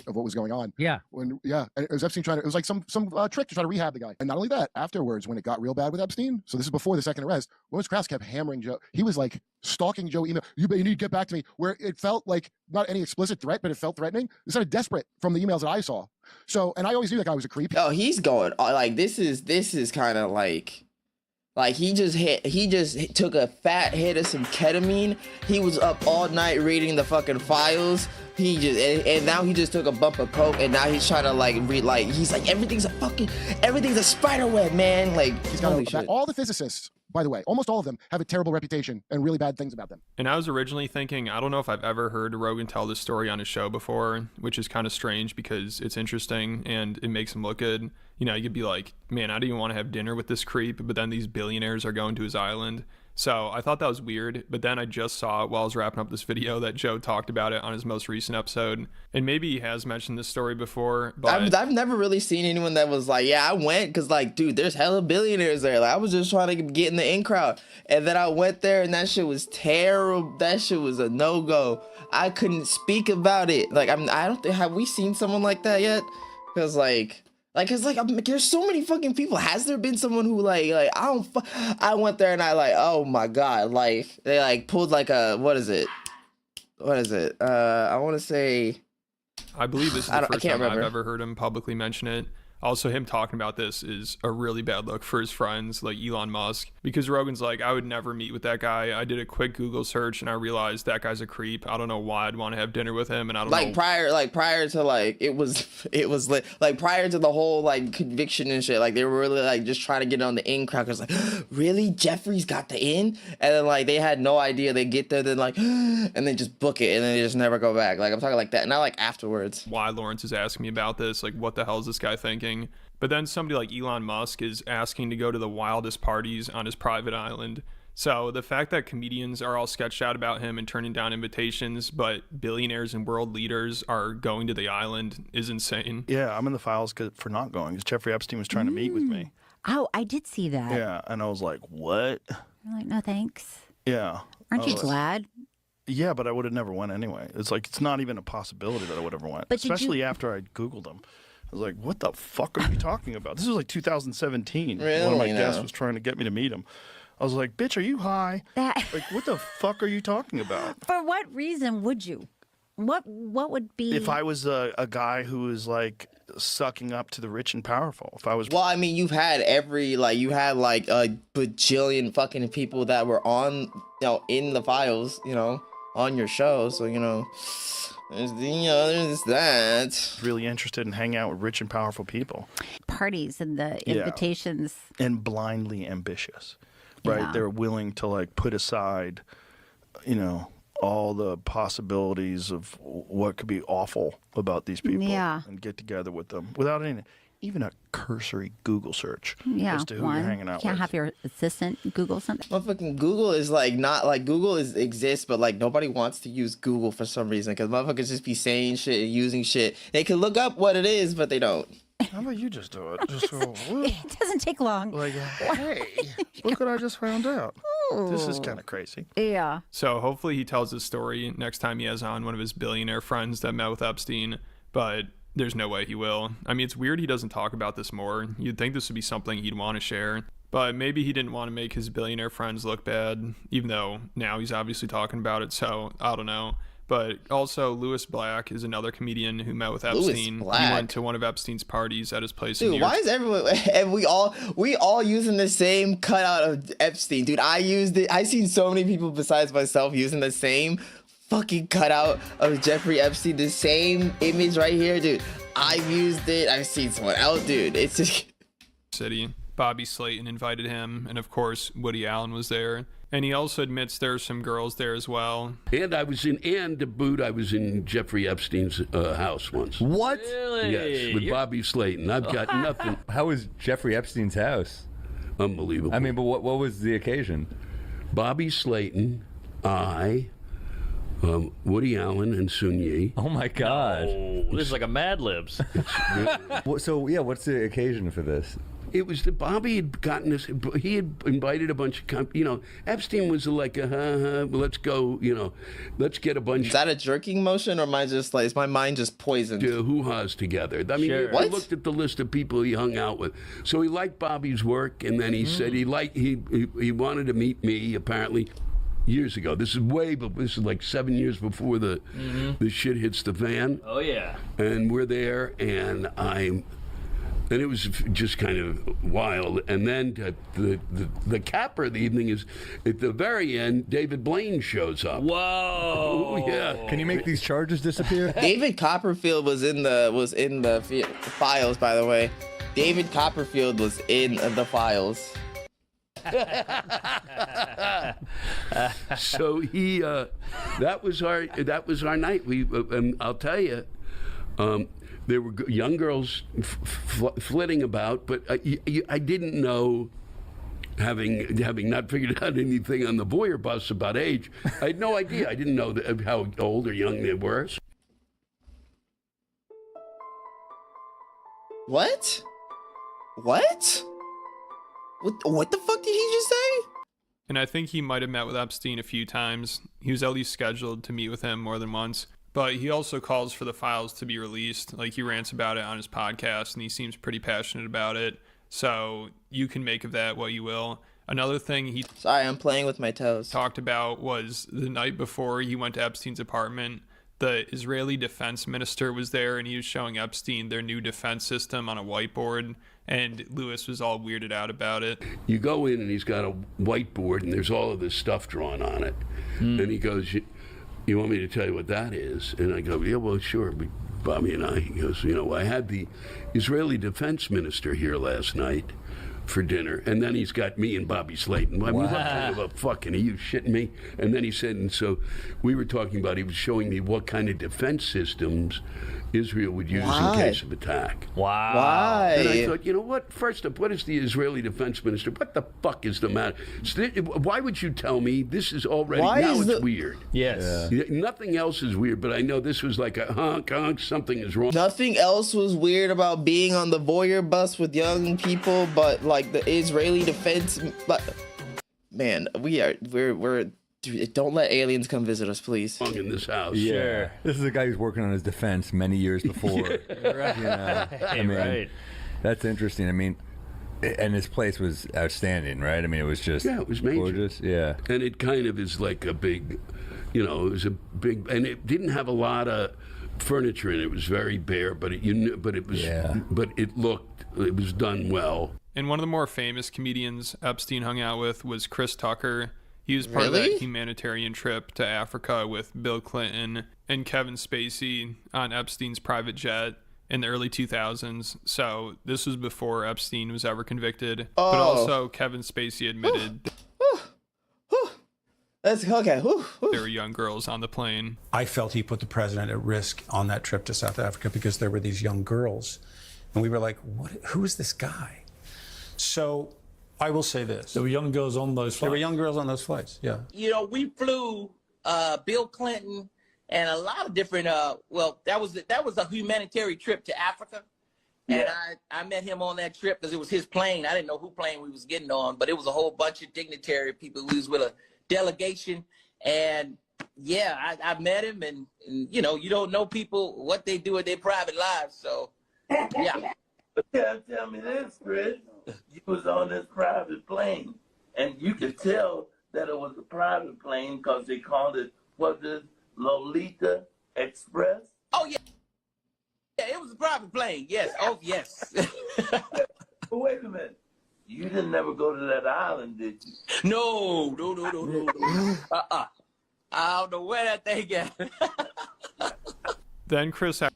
of what was going on. Yeah. And it was Epstein it was like some trick to try to rehab the guy. And not only that, afterwards, when it got real bad with Epstein, so this is before the second arrest, Lawrence Krauss kept hammering Joe. He was like stalking Joe email. You need to get back to me, where it felt like not any explicit threat, but it felt threatening. It sounded desperate from the emails that I saw. So, and I always knew that guy was a creep. Oh, he's going like this is kind of like he just took a fat hit of some ketamine. He was up all night reading the fucking files. And now he just took a bump of coke, and now he's trying to like read, like he's like everything's a spider web, man. Like he's got all the physicists, by the way, almost all of them have a terrible reputation and really bad things about them. And I was originally thinking, I don't know if I've ever heard Rogan tell this story on his show before, which is kind of strange because it's interesting and it makes him look good. You know, you could be like, man, I don't even want to have dinner with this creep, but then these billionaires are going to his island. So I thought that was weird, but then I just saw it while I was wrapping up this video that Joe talked about it on his most recent episode. And maybe he has mentioned this story before, but I've never really seen anyone that was like, yeah, I went because like, dude, there's hella billionaires there. Like I was just trying to get in the in crowd, and then I went there and that shit was terrible. That shit was a no-go. I couldn't speak about it. Like I don't think, have we seen someone like that yet? Because there's so many fucking people. Has there been someone who I went there and I like, oh my god, like they like pulled like a what is it? I want to say, I believe this is the first time I've ever heard him publicly mention it. Also, him talking about this is a really bad look for his friends like Elon Musk, because Rogan's like, I would never meet with that guy. I did a quick Google search and I realized that guy's a creep. I don't know why I'd want to have dinner with him, and I don't know. Prior to like it was lit. Like prior to the whole like conviction and shit, like they were really like just trying to get on the in crowd. Cause like, really, Jeffrey's got the in, and then like they had no idea. They get there, then like, and then just book it, and then they just never go back. Like I'm talking like that, not like afterwards. Why Lawrence is asking me about this? Like, what the hell is this guy thinking? But then somebody like Elon Musk is asking to go to the wildest parties on his private island. So the fact that comedians are all sketched out about him and turning down invitations, but billionaires and world leaders are going to the island is insane. Yeah, I'm in the files for not going, because Jeffrey Epstein was trying to meet with me. Oh, I did see that. Yeah, and I was like, what? I'm like, no thanks. Yeah. Aren't you glad? Yeah, but I would have never went anyway. It's like, it's not even a possibility that I would ever went, But especially after I Googled him. I was like, what the fuck are you talking about? This was like 2017. Really? One of my guests was trying to get me to meet him. I was like, bitch, are you high? Like, what the fuck are you talking about? For what reason would you? What would be... If I was a guy who was like sucking up to the rich and powerful. If I was... Well, I mean, you had like a bajillion fucking people that were on, in the files, on your show. So, there's that. Really interested in hanging out with rich and powerful people. Parties and the invitations. And blindly ambitious, right? Yeah. They're willing to like put aside, all the possibilities of what could be awful about these people, and get together with them without even a cursory Google search as to who you're hanging out with. You can't have your assistant Google something. Motherfucking Google is like not like Google exists, but like nobody wants to use Google for some reason, because motherfuckers just be saying shit and using shit. They can look up what it is, but they don't. How about you just do it? It doesn't take long. Like, hey, look what I just found out. This is kind of crazy. Yeah. So hopefully he tells his story next time he has on one of his billionaire friends that met with Epstein, but there's no way he will. I mean, it's weird he doesn't talk about this more. You'd think this would be something he'd want to share, but maybe he didn't want to make his billionaire friends look bad, even though now he's obviously talking about it, so I don't know. But also, Louis Black is another comedian who met with Epstein. He went to one of Epstein's parties at his place in New Dude, York. why is everyone and we all using the same cutout of Epstein? Dude, I used it. I seen so many people besides myself using the same fucking cutout of Jeffrey Epstein, the same image right here, dude. I've used it. I've seen someone else, dude. It's just City. Bobby Slayton invited him, and of course Woody Allen was there. And he also admits there are some girls there as well. And to boot, I was in Jeffrey Epstein's house once. What? Really? Yes, with Bobby Slayton. I've got nothing. How was Jeffrey Epstein's house? Unbelievable. I mean, but what was the occasion? Bobby Slayton, Woody Allen, and Sun Yi. Oh my God! Oh, this is like a Mad Libs. So yeah, what's the occasion for this? It was that Bobby had gotten this. He had invited a bunch of, Epstein was like, let's go, let's get a bunch. Is that a jerking motion, or is my mind just poisoned? Hoo-has together. I mean, he looked at the list of people he hung out with. So he liked Bobby's work, and then he said he wanted to meet me, apparently, years ago. This is like 7 years before the shit hits the fan. Oh, yeah. And we're there, and and it was just kind of wild. And then the capper of the evening is, at the very end, David Blaine shows up. Whoa! Oh, yeah. Can you make these charges disappear? David Copperfield was in the files, by the way. David Copperfield was in the files. So he, that was our night. I'll tell you. There were young girls flitting about, but I didn't know, having not figured out anything on the Boyer bus about age, I had no idea. I didn't know how old or young they were. What? What? What the fuck did he just say? And I think he might have met with Epstein a few times. He was at least scheduled to meet with him more than once. But he also calls for the files to be released. Like, he rants about it on his podcast, and he seems pretty passionate about it. So you can make of that what you will. Another thing he I'm playing with my toes. Talked about was the night before he went to Epstein's apartment, the Israeli defense minister was there, and he was showing Epstein their new defense system on a whiteboard, and Lewis was all weirded out about it. You go in and he's got a whiteboard and there's all of this stuff drawn on it. And he goes, you want me to tell you what that is? And I go, yeah, well, sure, Bobby and I. He goes, I had the Israeli defense minister here last night for dinner, and then he's got me and Bobby Slayton. I mean, what kind of a fucking, are you shitting me? And then he said, and so we were talking about, he was showing me what kind of defense systems Israel would use in case of attack. Wow. Why? And I thought, you know what? First up, what is the Israeli defense minister? What the fuck is the matter? Why would you tell me this is already, it's weird. Yes. Nothing else is weird, but I know this was like a honk, something is wrong. Nothing else was weird about being on the voyeur bus with young people, but like the Israeli defense. Man, we're. Dude, don't let aliens come visit us, please. In this house. Yeah. Sure. This is a guy who's working on his defense many years before. Right. You know, I mean, Right. That's interesting. I mean, and his place was outstanding, right? I mean, it was just it was major. gorgeous. Yeah. And it kind of is like a big, it was a big, and it didn't have a lot of furniture in it. It was very bare, but it was done well. And one of the more famous comedians Epstein hung out with was Chris Tucker. He was part of that humanitarian trip to Africa with Bill Clinton and Kevin Spacey on Epstein's private jet in the early 2000s. So this was before Epstein was ever convicted. But also Kevin Spacey admitted That's okay. There were young girls on the plane. I felt he put the president at risk on that trip to South Africa because there were these young girls. And we were like, who is this guy? So I will say this. There were young girls on those flights. There were young girls on those flights, yeah. We flew Bill Clinton and a lot of different, that was a humanitarian trip to Africa. And I met him on that trip because it was his plane. I didn't know who plane we was getting on, but it was a whole bunch of dignitary people. We was with a delegation. And I met him and you don't know people, what they do in their private lives. So, yeah. But tell me this, Chris. You was on this private plane, and you could tell that it was a private plane because they called it, Lolita Express? Oh, yeah. Yeah, it was a private plane, yes. Oh, yes. But wait a minute. You didn't never go to that island, did you? No. I don't know where that thing got. Then Chris actually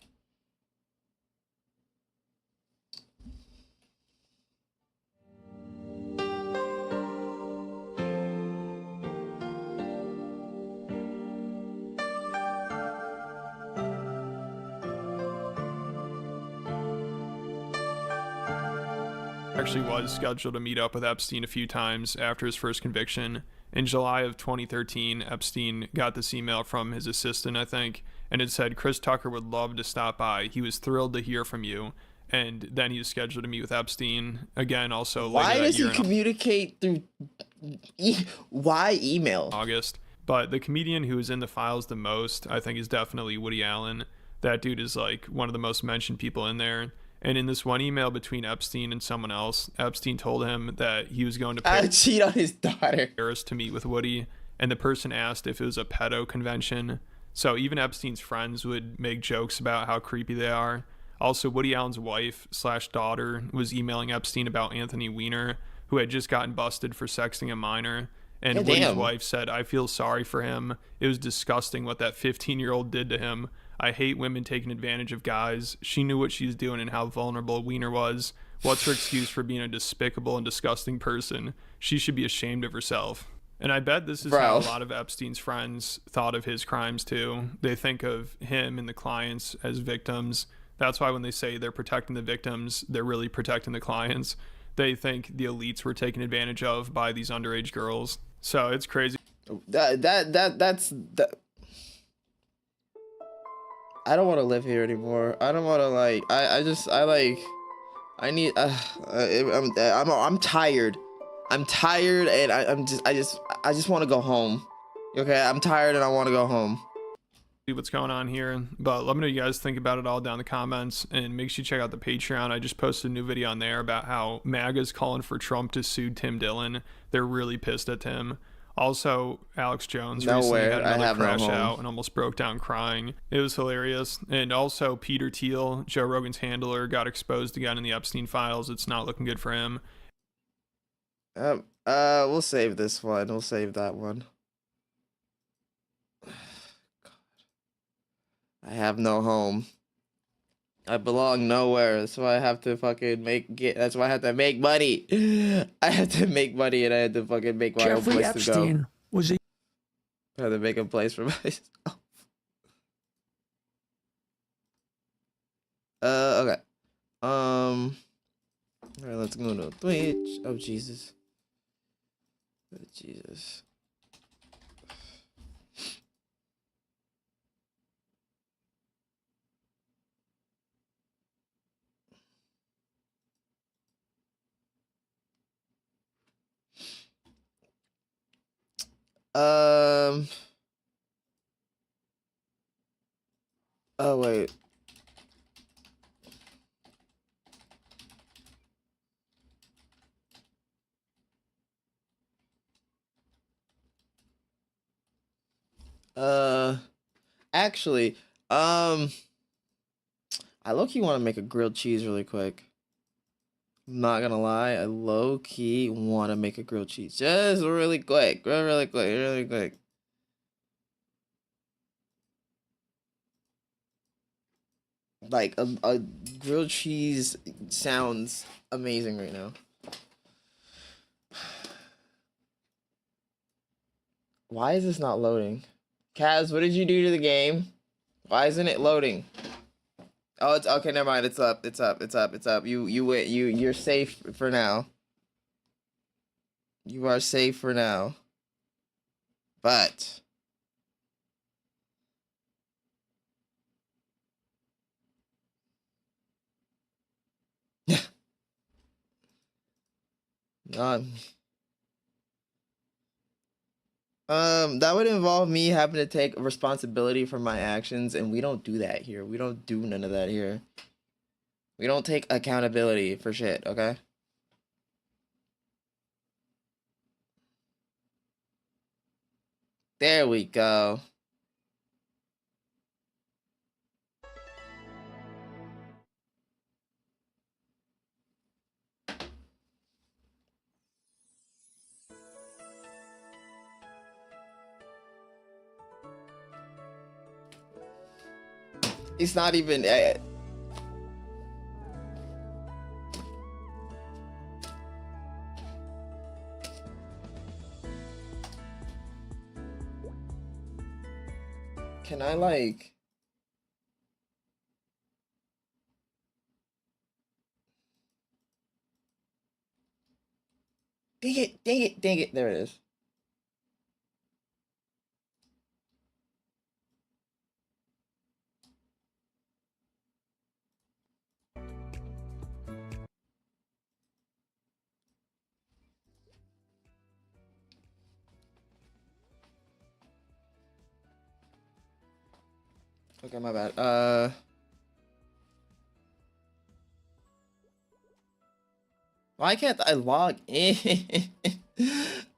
was scheduled to meet up with Epstein a few times after his first conviction. In July of 2013, Epstein got this email from his assistant, I think, and it said, Chris Tucker would love to stop by. He was thrilled to hear from you. And then he was scheduled to meet with Epstein again, also why later that does year he communicate through why email? August. But the comedian who is in the files the most, I think, is definitely Woody Allen. That dude is like one of the most mentioned people in there. And in this one email between Epstein and someone else, Epstein told him that he was going to cheat on his daughter Paris to meet with Woody, and the person asked if it was a pedo convention. So even Epstein's friends would make jokes about how creepy they are. Also, Woody Allen's wife/daughter was emailing Epstein about Anthony Weiner, who had just gotten busted for sexting a minor. And Woody's wife said, I feel sorry for him. It was disgusting what that 15-year-old did to him. I hate women taking advantage of guys. She knew what she was doing and how vulnerable Weiner was. What's her excuse for being a despicable and disgusting person? She should be ashamed of herself. And I bet this is how a lot of Epstein's friends thought of his crimes too. They think of him and the clients as victims. That's why when they say they're protecting the victims, they're really protecting the clients. They think the elites were taken advantage of by these underage girls. So it's crazy. That's I don't want to live here anymore. I don't want to I'm tired. I'm tired and I just want to go home. Okay, I'm tired and I want to go home. See what's going on here, but let me know what you guys think about it all down in the comments, and make sure you check out the Patreon. I just posted a new video on there about how MAGA's calling for Trump to sue Tim Dillon. They're really pissed at Tim. Also, Alex Jones Nowhere. recently had I another have no crash home. out and almost broke down crying. It was hilarious. And also, Peter Thiel, Joe Rogan's handler, got exposed again in the Epstein files. It's not looking good for him. We'll save this one. We'll save that one. God. I have no home. I belong nowhere. That's why I have to fucking that's why I have to make money. I have to make money, and I had to fucking make my own Jeffrey place to go. Epstein was a I had to make a place for myself. Okay. All right, let's go to Twitch. Oh Jesus. Oh, Jesus. Oh wait. Actually, I low-key want to make a grilled cheese really quick. I'm not gonna lie, I low-key want to make a grilled cheese. Just really quick. Really quick. Really quick. Like, a grilled cheese sounds amazing right now. Why is this not loading? Kaz, what did you do to the game? Why isn't it loading? Oh, it's okay. Never mind. It's up. It's up. It's up. It's up. You're safe for now. You are safe for now. But that would involve me having to take responsibility for my actions, and we don't do that here. We don't do none of that here. We don't take accountability for shit, okay? There we go. It's not even. Can I like? Dang it! Dang it! Dang it! There it is. Okay, my bad. Why can't I log in?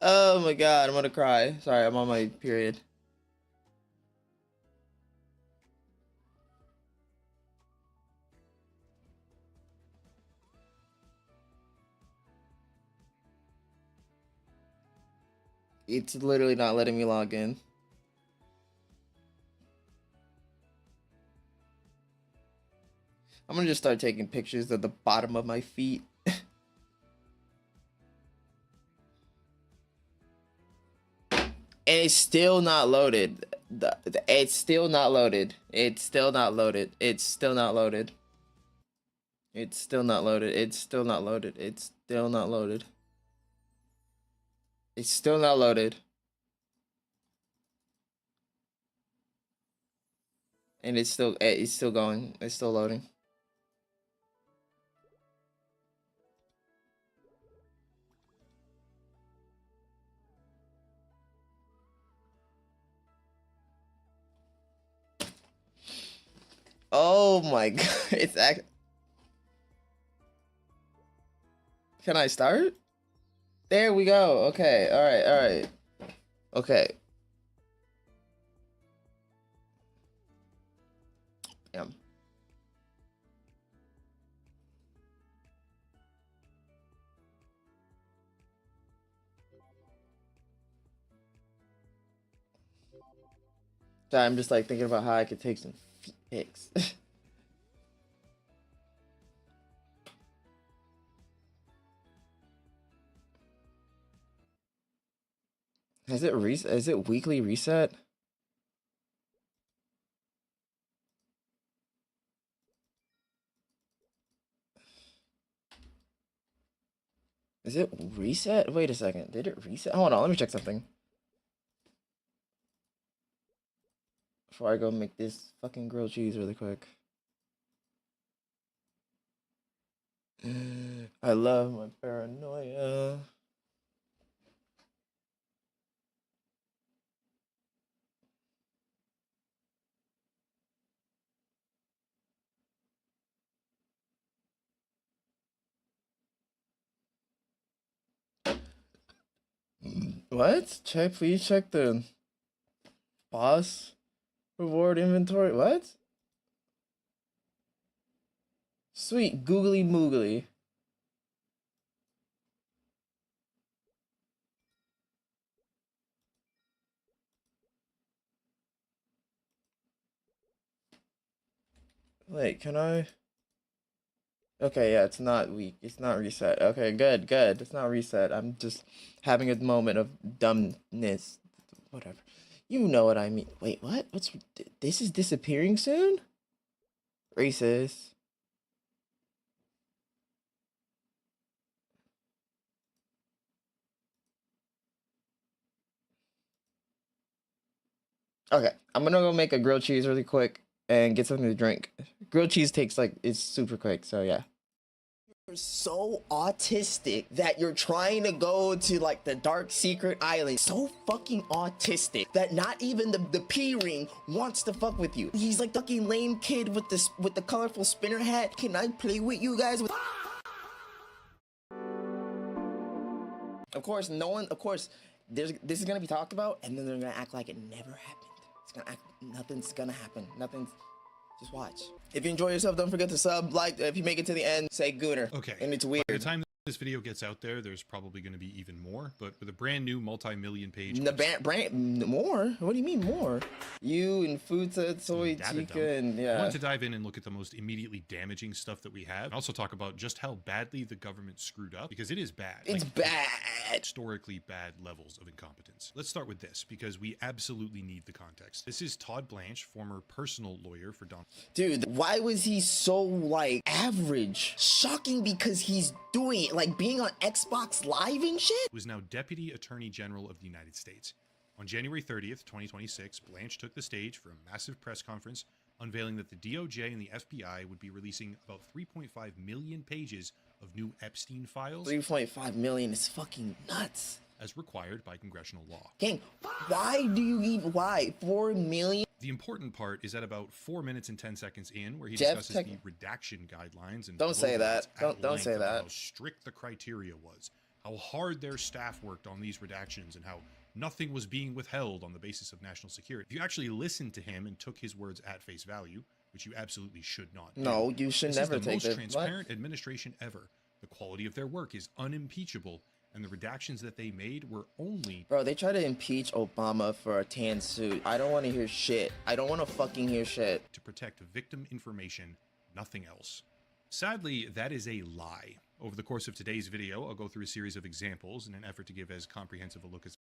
Oh my god, I'm gonna cry. Sorry, I'm on my period. It's literally not letting me log in. I'm gonna just start taking pictures of the bottom of my feet. And it's still not loaded. It's still not loaded. It's still not loaded. It's still not loaded. It's still not loaded. It's still not loaded. It's still not loaded. It's still not loaded. And it's still going. It's still loading. Oh my god, it's Can I start? There we go. Okay, all right. Okay. Damn. Sorry, I'm just like thinking about how I could take some feet pics. Is it reset? Is it weekly reset? Is it reset? Wait a second. Did it reset? Hold on, let me check something. Before I go make this fucking grilled cheese really quick. I love my paranoia. What? Please check the boss reward inventory. What? Sweet googly moogly. Wait, can I? Okay, yeah, it's not weak. It's not reset. Okay, good, good. It's not reset. I'm just having a moment of dumbness. Whatever. You know what I mean. Wait, what? This is disappearing soon? Racist. Okay, I'm gonna go make a grilled cheese really quick and get something to drink. Grilled cheese takes like, it's super quick, so yeah. You're so autistic that you're trying to go to like the dark secret island. So fucking autistic that not even the P-ring wants to fuck with you. He's like fucking lame kid with the colorful spinner hat. Can I play with you guys? Of course, no one. Of course, this is gonna be talked about, and then they're gonna act like it never happened. It's gonna act. Nothing's gonna happen. Nothing's. Just watch. If you enjoy yourself, don't forget to sub, like. If you make it to the end, say Gooner. Okay. And it's weird. By the time this video gets out there, there's probably going to be even more. But with a brand new multi-million page. Brand more? What do you mean more? You and Futa, Soy, Chica, and yeah. I wanted to dive in and look at the most immediately damaging stuff that we have. And also talk about just how badly the government screwed up, because it is bad. It's bad. Historically bad levels of incompetence. Let's start with this, because we absolutely need the context. This is Todd Blanche, former personal lawyer for Donald. Dude, why was he so like average? Shocking, because he's doing it, like being on Xbox Live and shit. Was now Deputy Attorney General of the United States. On January 30th, 2026, Blanche took the stage for a massive press conference unveiling that the DOJ and the FBI would be releasing about 3.5 million pages of new Epstein files. 3.5 million is fucking nuts. As required by congressional law. Gang, why do you even, why? 4 million? The important part is at about 4 minutes and 10 seconds in, where he discusses the redaction guidelines and don't say that. Don't say that. How strict the criteria was, how hard their staff worked on these redactions, and how nothing was being withheld on the basis of national security. If you actually listened to him and took his words at face value, which you absolutely should not do. No, you should never take this. This is the most transparent administration ever. The quality of their work is unimpeachable. And the redactions that they made were only... Bro, they tried to impeach Obama for a tan suit. I don't want to hear shit. I don't want to fucking hear shit. To protect victim information, nothing else. Sadly, that is a lie. Over the course of today's video, I'll go through a series of examples in an effort to give as comprehensive a look as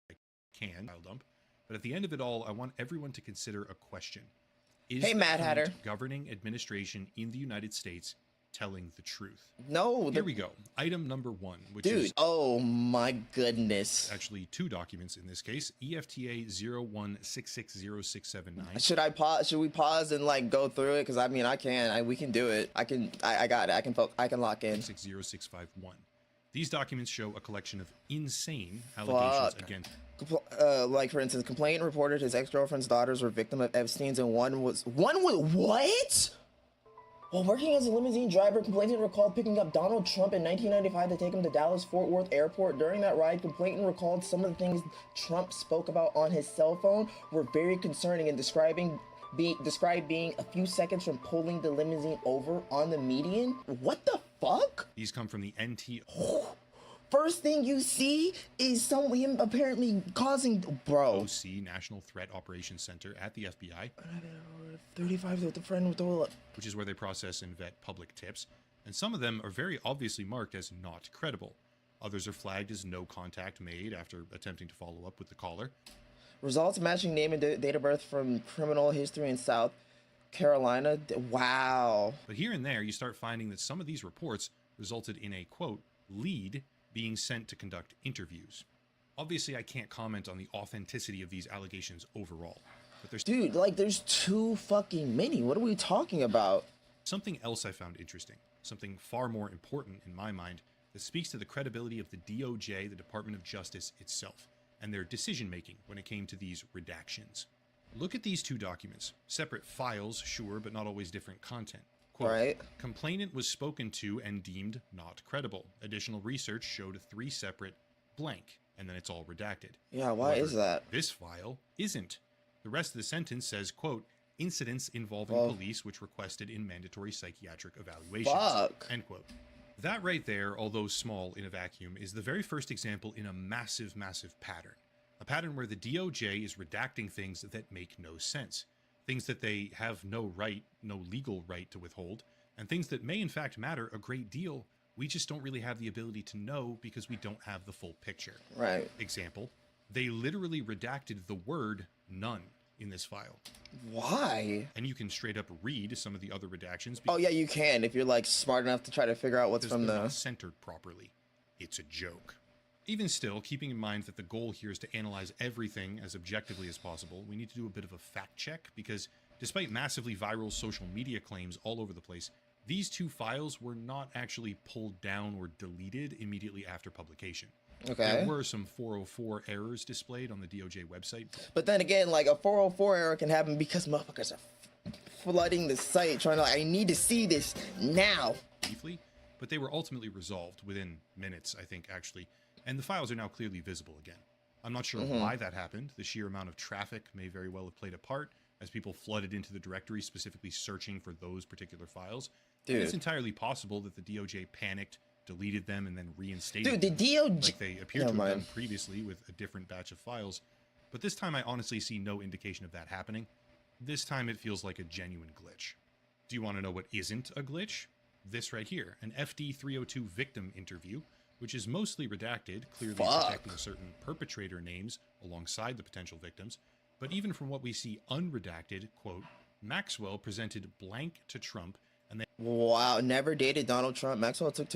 I can. File dump. But at the end of it all, I want everyone to consider a question. Is hey, Mad Hatter. Governing administration in the United States telling the truth? No. Here we go. Item number 1, which Dude, is... oh my goodness. Actually, 2 documents in this case. EFTA 01660679. Should I pause? Should we pause and like go through it? Because I mean, I can. We can do it. I got it. I can lock in. 60651. These documents show a collection of insane allegations against... like for instance, complainant reported his ex-girlfriend's daughters were victim of Epstein's, and one was what? While working as a limousine driver, complainant recalled picking up Donald Trump in 1995 to take him to Dallas-Fort Worth Airport. During that ride, complainant recalled some of the things Trump spoke about on his cell phone were very concerning and described being a few seconds from pulling the limousine over on the median. What the fuck? These come from the NT. First thing you see is him apparently causing, bro. OC, National Threat Operations Center at the FBI. 35 with the friend with the which is where they process and vet public tips, and some of them are very obviously marked as not credible. Others are flagged as no contact made after attempting to follow up with the caller. Results matching name and date of birth from criminal history in South Carolina. Wow. But here and there, you start finding that some of these reports resulted in a, quote, lead being sent to conduct interviews. Obviously, I can't comment on the authenticity of these allegations overall. But there's dude, like, there's too fucking many. What are we talking about? Something else I found interesting, something far more important in my mind, that speaks to the credibility of the DOJ, the Department of Justice itself, and their decision-making when it came to these redactions. Look at these two documents. Separate files, sure, but not always different content. Quote, right. Complainant was spoken to and deemed not credible. Additional research showed 3 separate blank, and then it's all redacted. Yeah, why is that? This file isn't. The rest of the sentence says, quote, incidents involving police which requested in mandatory psychiatric evaluations. Fuck. End quote. That right there, although small in a vacuum, is the very first example in a massive, massive pattern. A pattern where the DOJ is redacting things that make no sense. Things that they have no right, no legal right to withhold, and things that may in fact matter a great deal. We just don't really have the ability to know because we don't have the full picture. Right. Example, they literally redacted the word none in this file. Why? And you can straight up read some of the other redactions. Oh yeah, you can if you're like smart enough to try to figure out what's from they're the not centered properly. It's a joke. Even still, keeping in mind that the goal here is to analyze everything as objectively as possible, we need to do a bit of a fact check because despite massively viral social media claims all over the place, these 2 files were not actually pulled down or deleted immediately after publication. Okay. There were some 404 errors displayed on the DOJ website. But then again, like a 404 error can happen because motherfuckers are flooding the site trying to like, I need to see this now. Briefly, but they were ultimately resolved within minutes, I think, actually. And the files are now clearly visible again. I'm not sure why that happened. The sheer amount of traffic may very well have played a part as people flooded into the directory specifically searching for those particular files. Dude. It's entirely possible that the DOJ panicked, deleted them, and then reinstated Dude, the them, DOJ... like they appear to have done previously with a different batch of files. But this time I honestly see no indication of that happening. This time it feels like a genuine glitch. Do you want to know what isn't a glitch? This right here, an FD302 victim interview, which is mostly redacted, clearly protecting certain perpetrator names alongside the potential victims. But even from what we see unredacted, quote, Maxwell presented blank to Trump and they... Wow, never dated Donald Trump. Maxwell took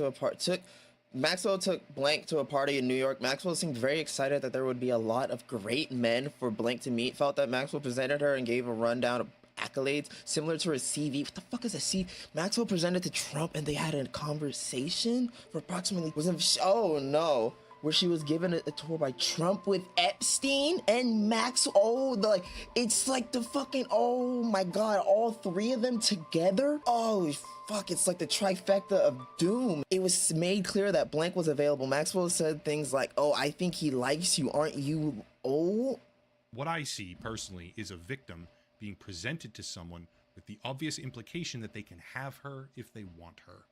blank to a party in New York. Maxwell seemed very excited that there would be a lot of great men for blank to meet. Felt that Maxwell presented her and gave a rundown of accolades similar to her CV. What the fuck is a CV? Maxwell presented to Trump and they had a conversation for approximately oh no, where she was given a tour by Trump with Epstein and Maxwell. Oh, it's like the fucking, oh my god, all 3 of them together. Oh fuck, it's like the trifecta of doom. It was made clear that blank was available. Maxwell said things like, oh, I think he likes you, aren't you? Oh. What I see personally is a victim being presented to someone with the obvious implication that they can have her if they want her.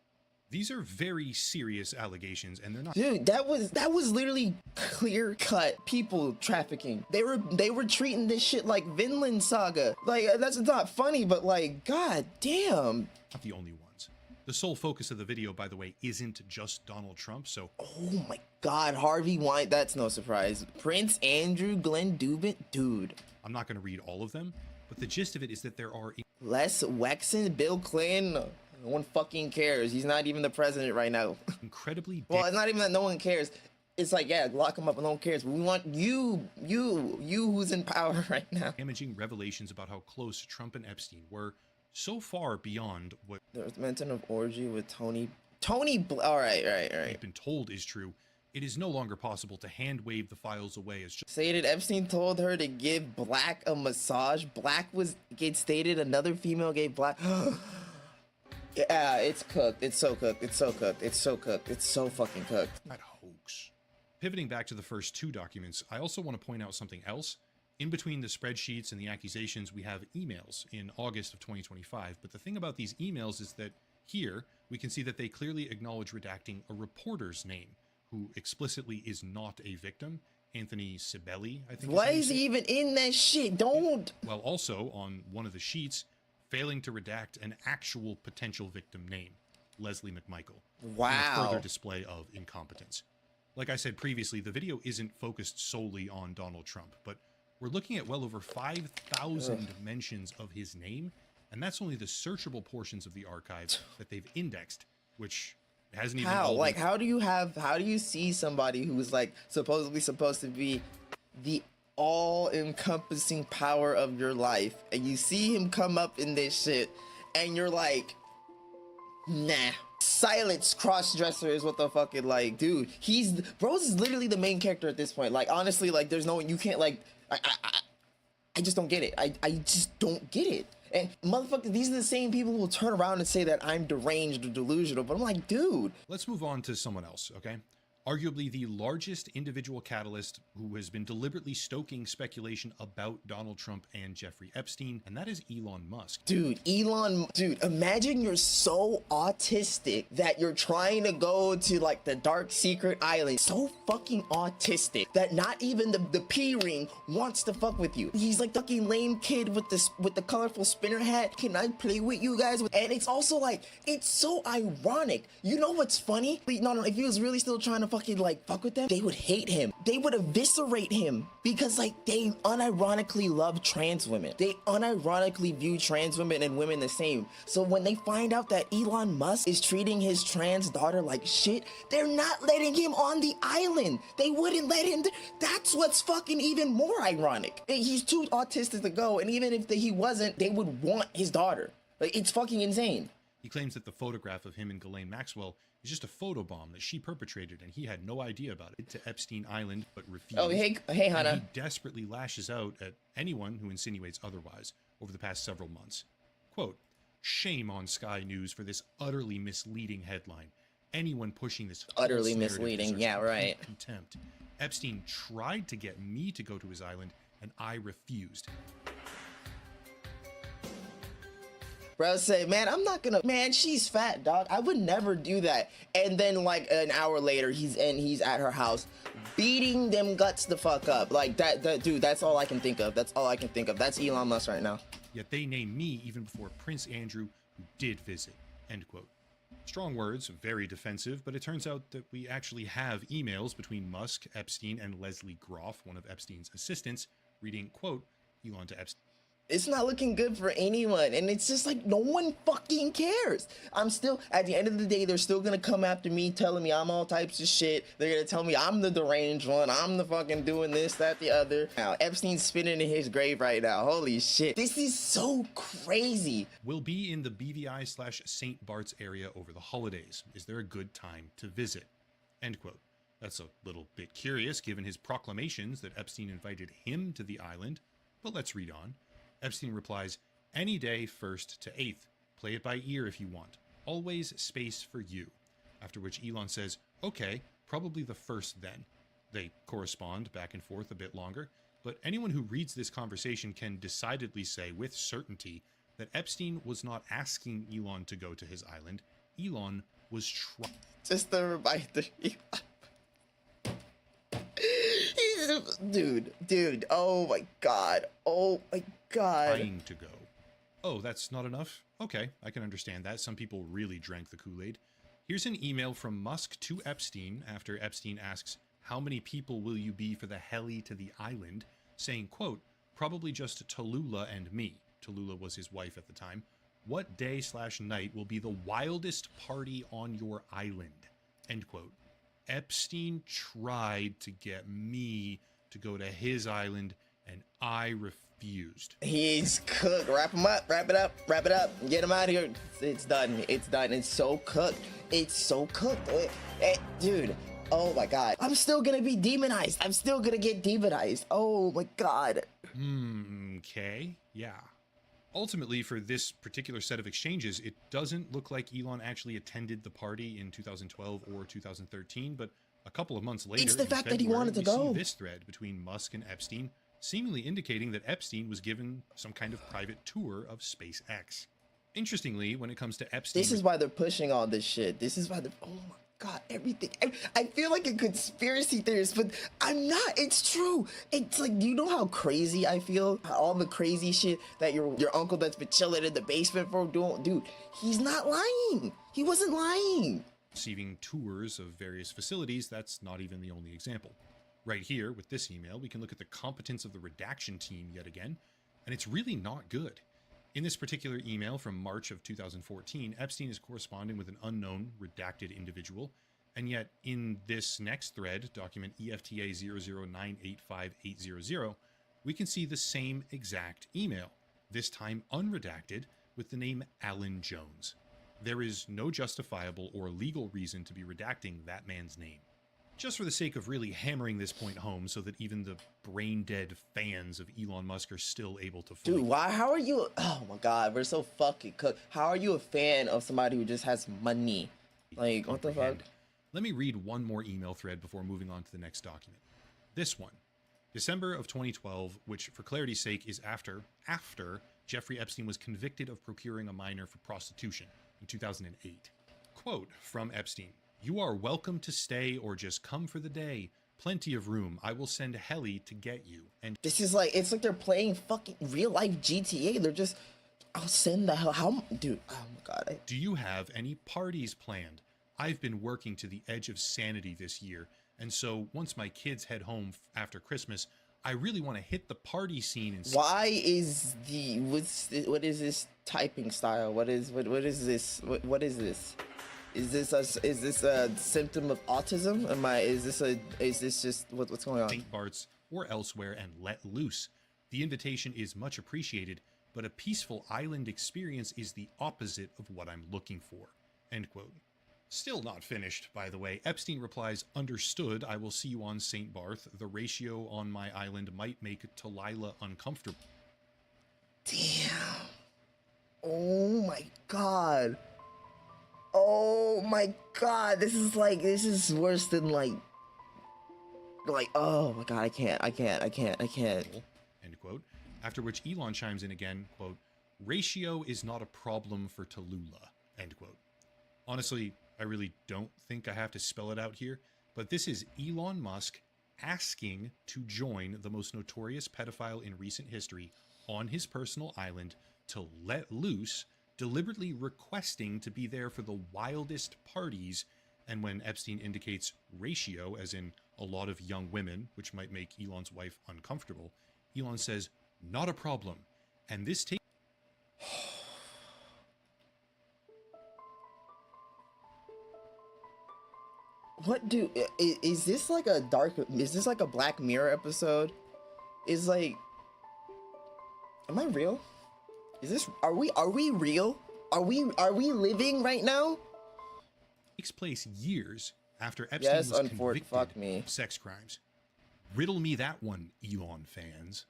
These are very serious allegations, and they're not. Dude, that was literally clear cut people trafficking. They were treating this shit like Vinland Saga. Like that's not funny, but like, god damn. Not the only ones. The sole focus of the video, by the way, isn't just Donald Trump. So. Oh my god, Harvey Weinstein. That's no surprise. Prince Andrew, Glenn Dubin, dude. I'm not going to read all of them. But the gist of it is that there are... Les Wexon, Bill Clinton, no one fucking cares. He's not even the president right now. Incredibly... Well, it's not even that no one cares. It's like, yeah, lock him up and no one cares. But we want you who's in power right now. Damaging revelations about how close Trump and Epstein were so far beyond what... There was mention of orgy with Tony... All right. We've been told is true. It is no longer possible to hand-wave the files away as just... Stated Epstein told her to give Black a massage. Black was... It stated another female gave Black... Yeah, it's cooked. It's so cooked. It's so cooked. It's so cooked. It's so fucking cooked. That hoax. Pivoting back to the first two documents, I also want to point out something else. In between the spreadsheets and the accusations, we have emails in August of 2025. But the thing about these emails is that here we can see that they clearly acknowledge redacting a reporter's name, who explicitly is not a victim. Anthony Sibeli, I think. Why is he even in that shit? Don't. Well, also on one of the sheets, failing to redact an actual potential victim name, Leslie McMichael. Wow. In a further display of incompetence. Like I said previously, the video isn't focused solely on Donald Trump, but we're looking at well over 5,000 mentions of his name, and that's only the searchable portions of the archive that they've indexed, which hasn't even. How? Like, how do you see somebody who's like supposedly supposed to be the all-encompassing power of your life, and you see him come up in this shit, and you're like, nah. Silence cross-dresser is what the fucking, like, dude, Rose is literally the main character at this point. Like, honestly, like, there's no, you can't, like, I just don't get it. I just don't get it. And motherfucker, these are the same people who will turn around and say that I'm deranged or delusional, but I'm like, dude. Let's move on to someone else, okay? Arguably the largest individual catalyst who has been deliberately stoking speculation about Donald Trump and Jeffrey Epstein, and that is Elon Musk. Dude, imagine you're so autistic that you're trying to go to like the dark secret island. So fucking autistic that not even the P-ring wants to fuck with you. He's like fucking lame kid with the colorful spinner hat. Can I play with you guys? And it's also like, it's so ironic. You know what's funny? No, if he was really still trying to fucking like fuck with them, they would hate him. They would eviscerate him because like they unironically love trans women. They unironically view trans women and women the same. So when they find out that Elon Musk is treating his trans daughter like shit, they're not letting him on the island. They wouldn't let him. That's what's fucking even more ironic. He's too autistic to go, and even if he wasn't, they would want his daughter. Like, it's fucking insane. He claims that the photograph of him and Ghislaine Maxwell is just a photobomb that she perpetrated, and he had no idea about it, to Epstein Island, but refused. Oh, hey, Hannah. And he desperately lashes out at anyone who insinuates otherwise over the past several months. Quote, "Shame on Sky News for this utterly misleading headline. Anyone pushing this utterly misleading, yeah, right. Contempt. Epstein tried to get me to go to his island, and I refused." Bro say, man, I'm not gonna, man, she's fat, dog. I would never do that. And then like an hour later, he's at her house beating them guts the fuck up. Like that, dude, that's all I can think of. That's all I can think of. That's Elon Musk right now. Yet they named me even before Prince Andrew, who did visit, end quote. Strong words, very defensive, but it turns out that we actually have emails between Musk, Epstein, and Leslie Groff, one of Epstein's assistants, reading, quote, Elon to Epstein. It's not looking good for anyone, and it's just like no one fucking cares. I'm still, at the end of the day, they're still gonna come after me, telling me I'm all types of shit. They're gonna tell me I'm the deranged one, I'm the fucking doing this, that, the other. Now, Epstein's spinning in his grave right now. Holy shit. This is so crazy. We'll be in the BVI/St. Bart's area over the holidays. Is there a good time to visit? End quote. That's a little bit curious, given his proclamations that Epstein invited him to the island, but let's read on. Epstein replies, "Any day 1st to 8th. Play it by ear if you want. Always space for you." After which Elon says, "Okay, probably the 1st then." They correspond back and forth a bit longer, but anyone who reads this conversation can decidedly say with certainty that Epstein was not asking Elon to go to his island. Elon was trying. Just a reminder. Dude, oh my god. Trying to go. Oh, that's not enough? Okay, I can understand that. Some people really drank the Kool-Aid. Here's an email from Musk to Epstein after Epstein asks, "How many people will you be for the heli to the island?" saying, quote, "Probably just Tallulah and me." Tallulah was his wife at the time. "What day/night will be the wildest party on your island?" End quote. Epstein tried to get me to go to his island, and I refused. He's cooked. Wrap him up. Wrap it up. Wrap it up. Get him out of here. It's done. It's done. It's so cooked. It's so cooked. Dude, oh my god. I'm still gonna be demonized. I'm still gonna get demonized. Oh my god. Okay. Yeah. Ultimately, for this particular set of exchanges, it doesn't look like Elon actually attended the party in 2012 or 2013, but a couple of months later, It's the in fact that he February, wanted to we go. see this thread between Musk and Epstein, seemingly indicating that Epstein was given some kind of private tour of SpaceX. Interestingly, when it comes to Epstein... This is why they're pushing all this shit. This is why they're... Oh my God, everything. I feel like a conspiracy theorist, but I'm not. It's true. It's like, you know how crazy I feel? All the crazy shit that your uncle that's been chilling in the basement for doing. Dude, he's not lying. He wasn't lying. Receiving tours of various facilities, that's not even the only example. Right here, with this email, we can look at the competence of the redaction team yet again, and it's really not good. In this particular email from March of 2014, Epstein is corresponding with an unknown, redacted individual, and yet in this next thread, document EFTA 009858800, we can see the same exact email, this time unredacted, with the name Alan Jones. There is no justifiable or legal reason to be redacting that man's name. Just for the sake of really hammering this point home so that even the brain-dead fans of Elon Musk are still able to fully... Dude, how are you... Oh my God, we're so fucking cooked. How are you a fan of somebody who just has money? Like, what the fuck? Let me read one more email thread before moving on to the next document. This one, December of 2012, which for clarity's sake is after Jeffrey Epstein was convicted of procuring a minor for prostitution in 2008. Quote from Epstein, "You are welcome to stay or just come for the day. Plenty of room. I will send heli to get you." And this is like, it's like they're playing fucking real life GTA. They're just, I'll send the hell. How, dude? Oh my God. Do you have any parties planned? I've been working to the edge of sanity this year, and so once my kids head home after Christmas, I really want to hit the party scene. And why is what is this typing style? What is this? What is this? Is this a symptom of autism? Is this just what's going on? St. Bart's or elsewhere and let loose. The invitation is much appreciated, but a peaceful island experience is the opposite of what I'm looking for. End quote. Still not finished, by the way. Epstein replies, "Understood, I will see you on St. Barth. The ratio on my island might make Talila uncomfortable." Damn. Oh my God. Oh my God. This is worse than like, oh my God, I can't. End quote. After which Elon chimes in again, quote, "Ratio is not a problem for Tallulah." End quote. Honestly, I really don't think I have to spell it out here, but this is Elon Musk asking to join the most notorious pedophile in recent history on his personal island to let loose, deliberately requesting to be there for the wildest parties. And when Epstein indicates ratio, as in a lot of young women, which might make Elon's wife uncomfortable, Elon says, "Not a problem." And this takes... What is this like a Black Mirror episode? Is like, am I real? Are we real? Are we living right now? Takes place years after Epstein was convicted of sex crimes. Riddle me that one, Elon fans.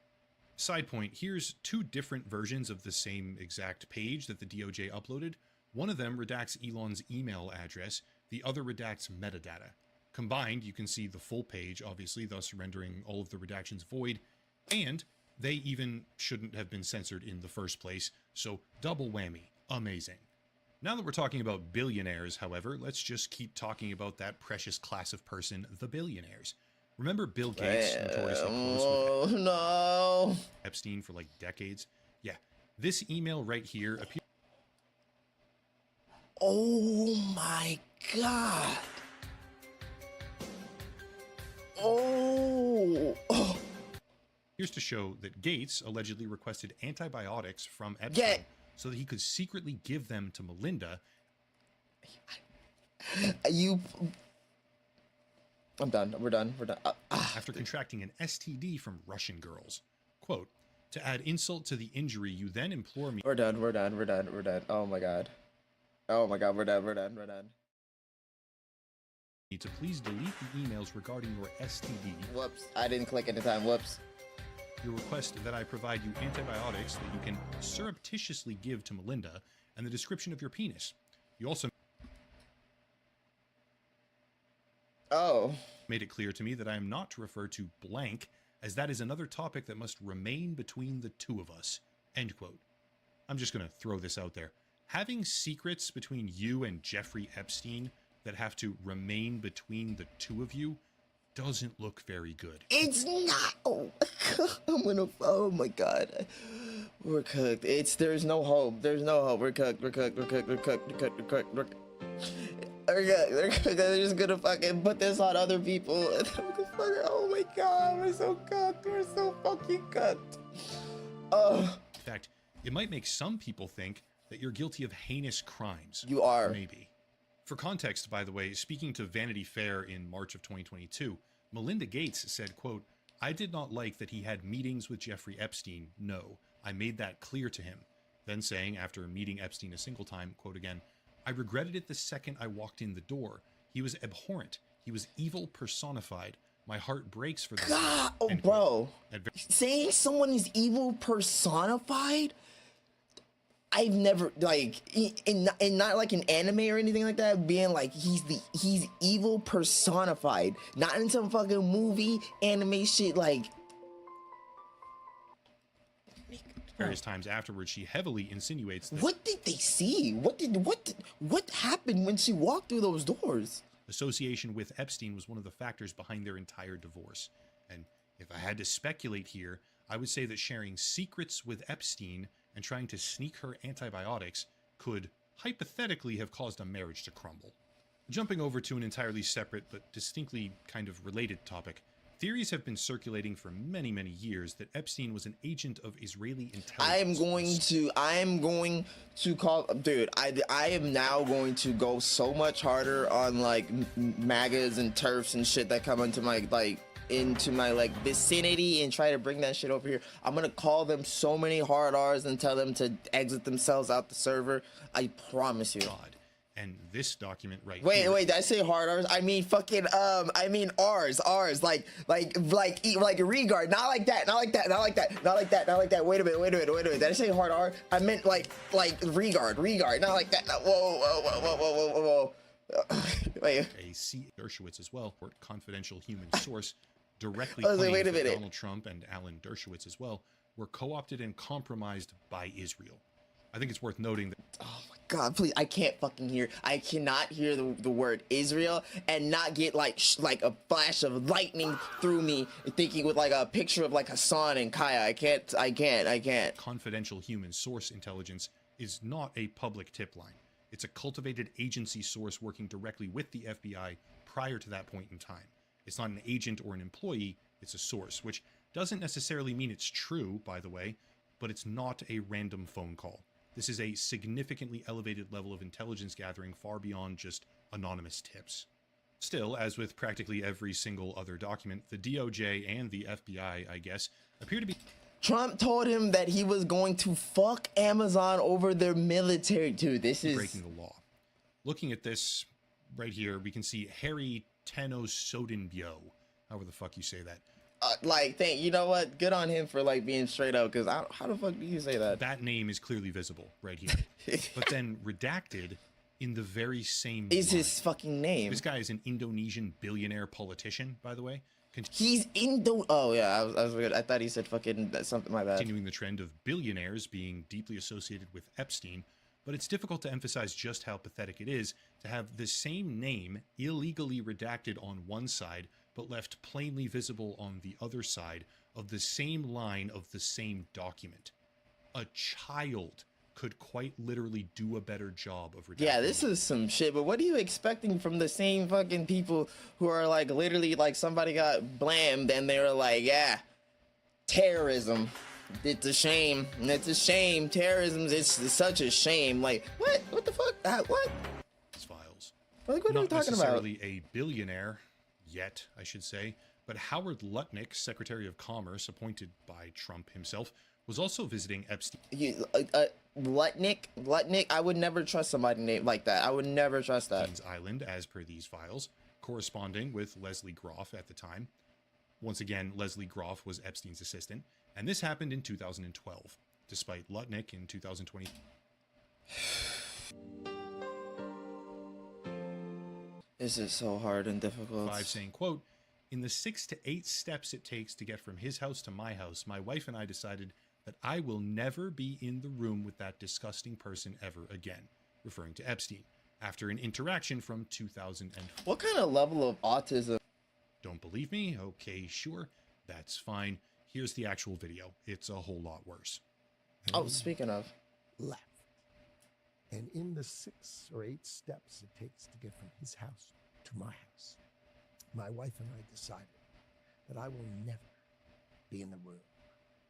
Side point, here's two different versions of the same exact page that the DOJ uploaded. One of them redacts Elon's email address, the other redacts metadata. Combined, you can see the full page, obviously, thus rendering all of the redactions void, and they even shouldn't have been censored in the first place, so double whammy. Amazing. Now that we're talking about billionaires, however, let's just keep talking about that precious class of person, the billionaires. Remember Bill Gates, notoriously close with Epstein for like decades? Yeah, this email right here appears... Oh my God. Oh. Here's to show that Gates allegedly requested antibiotics from Epstein so that he could secretly give them to Melinda. I'm done. We're done. After contracting an STD from Russian girls. Quote, "To add insult to the injury, you then implore me..." We're done. Oh my God. We're done. ...to please delete the emails regarding your STD. Whoops, I didn't click at the time, whoops. You request that I provide you antibiotics that you can surreptitiously give to Melinda, and the description of your penis. You also made it clear to me that I am not to refer to blank, as that is another topic that must remain between the two of us. End quote. I'm just going to throw this out there. Having secrets between you and Jeffrey Epstein that have to remain between the two of you doesn't look very good. It's not. Oh my god. We're cooked. There's no hope. There's no hope. We're cooked. We're cooked. We're cooked. We're cooked. We're cooked. We're cooked. We're cooked. They're cooked. They're just gonna fucking put this on other people. Oh my god. We're so cooked. We're so fucking cooked. In fact, it might make some people think that you're guilty of heinous crimes. You are. Maybe. For context, by the way, speaking to Vanity Fair in March of 2022, Melinda Gates said, quote, "I did not like that he had meetings with Jeffrey Epstein. No, I made that clear to him." Then saying, after meeting Epstein a single time, quote again, "I regretted it the second I walked in the door. He was abhorrent. He was evil personified. My heart breaks for this." God, bro. Saying someone is evil personified? I've never, like, in not like an anime or anything like that, being like, he's evil personified. Not in some fucking movie, anime shit, like. Various times afterwards, she heavily insinuates that What did they see? What happened when she walked through those doors? association with Epstein was one of the factors behind their entire divorce. And if I had to speculate here, I would say that sharing secrets with Epstein and trying to sneak her antibiotics could hypothetically have caused a marriage to crumble. Jumping over to an entirely separate but distinctly kind of related topic, theories have been circulating for many, many years that Epstein was an agent of Israeli intelligence. I am going to call, dude, I am now going to go so much harder on like MAGAs and TERFs and shit that come into my vicinity and try to bring that shit over here. I'm gonna call them so many hard R's and tell them to exit themselves out the server. I promise you. God. And this document right Wait, here. wait, did I say hard R's? I mean fucking I mean R's, like regard, not like that, not like that, not like that, not like that, not like that. Wait a minute. Did I say hard R? I meant like regard, not like that. Whoa. Wait. A C. Dershowitz as well, or confidential human source, directly I was like, claims wait a that minute. Donald Trump and Alan Dershowitz as well were co-opted and compromised by Israel. I think it's worth noting that. Oh my God, please! I can't fucking hear. I cannot hear the word Israel and not get like a flash of lightning through me, thinking with like a picture of like Hassan and Kaya. I can't. Confidential human source intelligence is not a public tip line. It's a cultivated agency source working directly with the FBI prior to that point in time. It's not an agent or an employee, it's a source, which doesn't necessarily mean it's true, by the way, but it's not a random phone call. This is a significantly elevated level of intelligence gathering far beyond just anonymous tips. Still, as with practically every single other document, the DOJ and the FBI, I guess, appear to be... Trump told him that he was going to fuck Amazon over their military. Dude, this is... breaking the law. Looking at this right here, we can see Harry Tenosodenbio, however the fuck you say that. You know what? Good on him for like being straight up, because how the fuck do you say that? That name is clearly visible right here, but then redacted in the very same is line. his fucking name. This guy is an Indonesian billionaire politician, by the way. He's Indo. Oh yeah, I was weird. I thought he said fucking something. My bad. Continuing the trend of billionaires being deeply associated with Epstein, but it's difficult to emphasize just how pathetic it is to have the same name illegally redacted on one side, but left plainly visible on the other side of the same line of the same document. A child could quite literally do a better job of redacting. Yeah, this is some shit, but what are you expecting from the same fucking people who are like literally like somebody got blamed and they were like, yeah, terrorism. It's a shame. It's a shame. Terrorism is such a shame. Like, what? What the fuck? What? Files. Like, what are we talking about? Not necessarily a billionaire yet, I should say, but Howard Lutnick, Secretary of Commerce, appointed by Trump himself, was also visiting Epstein. Lutnick, I would never trust somebody named like that. I would never trust that. Island, as per these files, corresponding with Leslie Groff at the time. Once again, Leslie Groff was Epstein's assistant, And this happened in 2012, despite Lutnick in 2020. This is so hard and difficult. Saying, quote, in the 6 to 8 steps it takes to get from his house to my house, my wife and I decided that I will never be in the room with that disgusting person ever again, referring to Epstein, after an interaction from 2004. What kind of level of autism? Don't believe me? Okay, sure. That's fine. Here's the actual video. It's a whole lot worse. Oh, speaking of. Left. And in the 6 or 8 steps it takes to get from his house to my house, my wife and I decided that I will never be in the room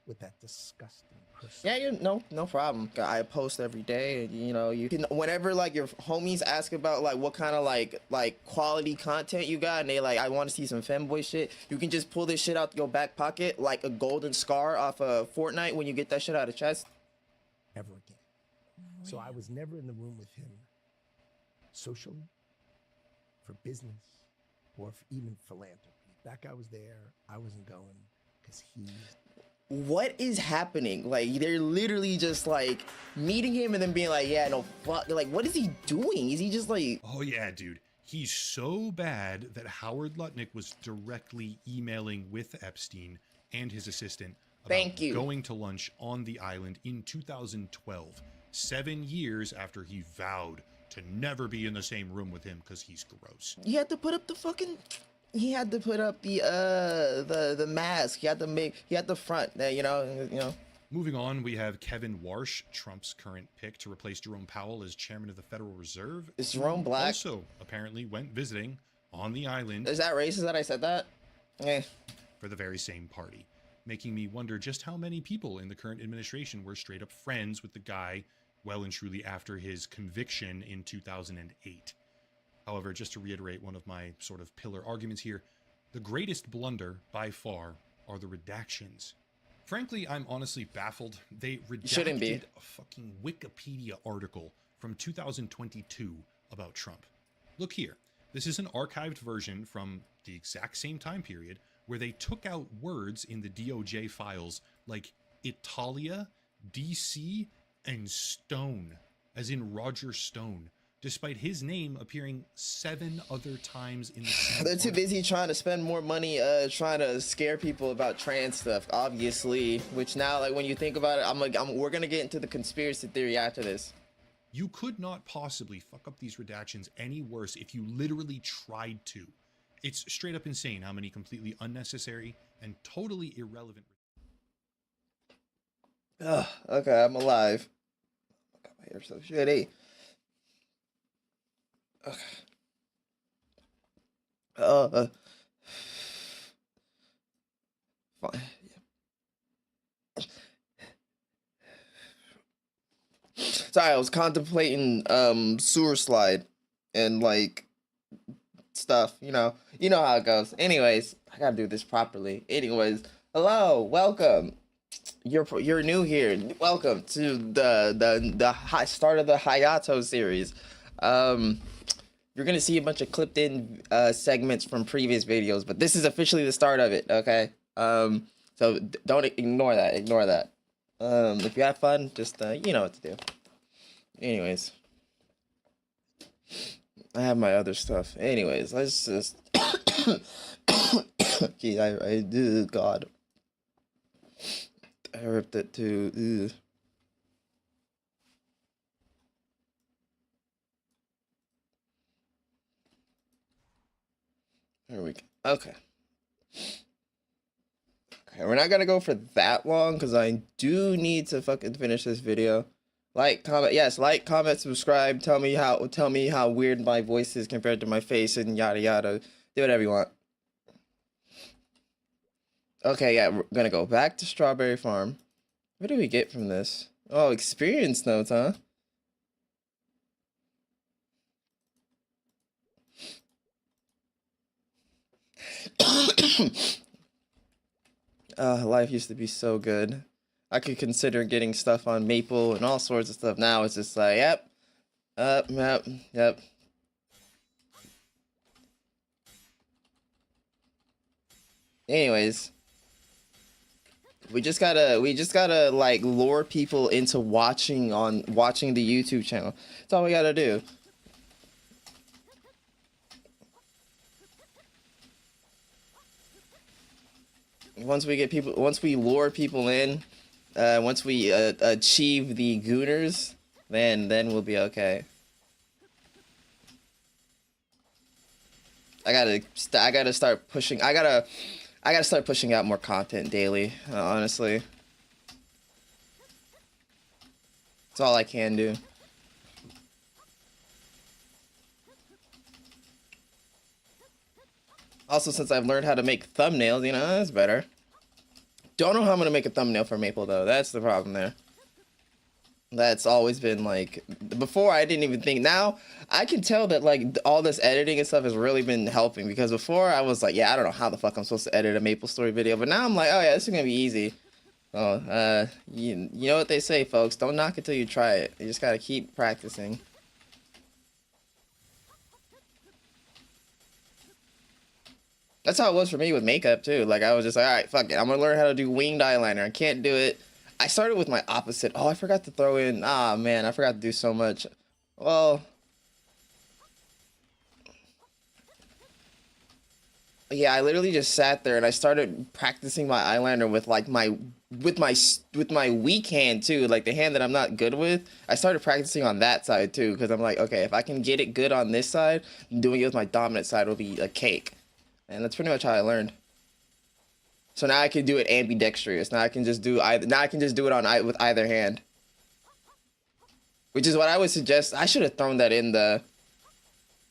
with that disgusting person. Yeah, no problem. I post every day, and you know, you can whenever like your homies ask about like what kind of like quality content you got, and they like, I want to see some femboy shit. You can just pull this shit out your back pocket like a golden scar off of Fortnite when you get that shit out of chest. Ever again. So I was never in the room with him socially, for business, or for even philanthropy. That guy was there. I wasn't going because he... What is happening? Like, they're literally just like meeting him and then being like, yeah, no, fuck. Like, what is he doing? Is he just like... Oh yeah, dude. He's so bad that Howard Lutnick was directly emailing with Epstein and his assistant about going to lunch on the island in 2012, 7 years after he vowed to never be in the same room with him because he's gross. He had to put up the fucking... He had to put up the mask. He had the front. You know. Moving on, we have Kevin Warsh, Trump's current pick to replace Jerome Powell as chairman of the Federal Reserve. Is Jerome black? Also, apparently went visiting on the island. Is that racist that I said that? For the very same party, making me wonder just how many people in the current administration were straight up friends with the guy well and truly after his conviction in 2008. However, just to reiterate one of my sort of pillar arguments here, the greatest blunder by far are the redactions. Frankly, I'm honestly baffled. They redacted a fucking Wikipedia article from 2022 about Trump. Look here. This is an archived version from the exact same time period where they took out words in the DOJ files like Italia, DC, and Stone, as in Roger Stone, despite his name appearing 7 other times in the same They're too busy trying to spend more money trying to scare people about trans stuff, obviously, which now, like, when you think about it, we're gonna get into the conspiracy theory after this. You could not possibly fuck up these redactions any worse if you literally tried to. It's straight up insane how many completely unnecessary and totally irrelevant... Ugh, okay, I'm alive. Oh, my hair's so shitty. Okay. Fine. Yeah. Sorry, I was contemplating sewer slide and like stuff, you know how it goes. Anyways, I gotta do this properly. Anyways, hello, welcome. You're new here. Welcome to the start of the Hayato series. You're gonna see a bunch of clipped in segments from previous videos, but this is officially the start of it, okay? So don't ignore that. If you have fun, just you know what to do. Anyways, I have my other stuff. Anyways, let's just geez, I do, God, I ripped it too. Ugh. There we go. Okay, we're not gonna go for that long because I do need to fucking finish this video. Like, comment, yes, like, comment, subscribe. Tell me how weird my voice is compared to my face and yada yada. Do whatever you want. Okay, yeah, we're gonna go back to Strawberry Farm. What do we get from this? Oh, experience notes, huh? Life used to be so good. I could consider getting stuff on Maple and all sorts of stuff. Now it's just like, yep. Anyways. We just gotta like lure people into watching the YouTube channel. That's all we gotta do. Once we lure people in, once we achieve the gooners, then we'll be okay. I gotta start pushing. I gotta start pushing out more content daily. Honestly, that's all I can do. Also, since I've learned how to make thumbnails, you know, that's better. Don't know how I'm gonna make a thumbnail for Maple though. That's the problem there. That's always been like, before I didn't even think. Now I can tell that like all this editing and stuff has really been helping, because before I was like, yeah, I don't know how the fuck I'm supposed to edit a Maplestory video, but now I'm like, oh yeah, this is gonna be easy. Oh, you know what they say, folks, don't knock it till you try it. You just gotta keep practicing. That's how it was for me with makeup too. Like I was just like, all right, fuck it, I'm gonna learn how to do winged eyeliner. I can't do it. I started with my opposite. Oh, I forgot to throw in. Ah, man, I forgot to do so much. Well, yeah, I literally just sat there and I started practicing my eyeliner with like my weak hand too, like the hand that I'm not good with. I started practicing on that side too, because I'm like, okay, if I can get it good on this side, doing it with my dominant side will be a cake. And that's pretty much how I learned. So now I can do it ambidextrous. Now I can just do it with either hand. Which is what I would suggest. I should have thrown that in the.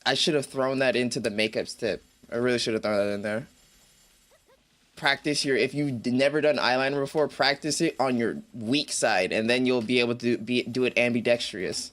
I should have thrown that into the makeups tip. I really should have thrown that in there. Practice if you've never done eyeliner before, practice it on your weak side, and then you'll be able to do it ambidextrous.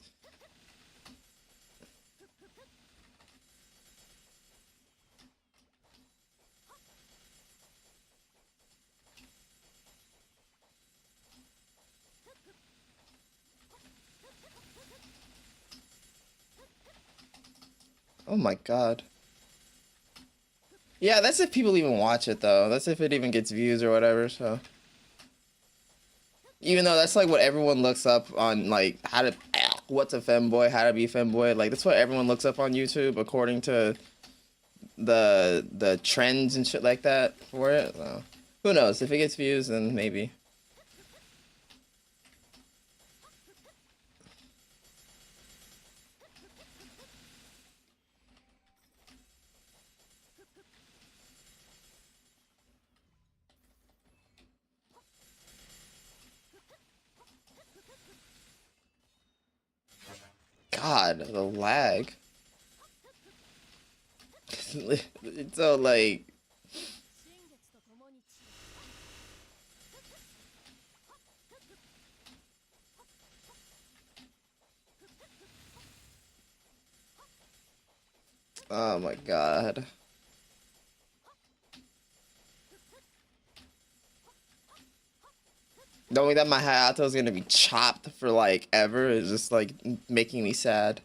Oh my god. Yeah, that's if people even watch it though. That's if it even gets views or whatever, so. Even though that's like what everyone looks up on, like what's a femboy, how to be a femboy. Like that's what everyone looks up on YouTube according to the trends and shit like that for it. So, who knows? If it gets views, then maybe. God, the lag. It's so like. Oh my god. Knowing that my Hayato is gonna be chopped for like ever is just like making me sad.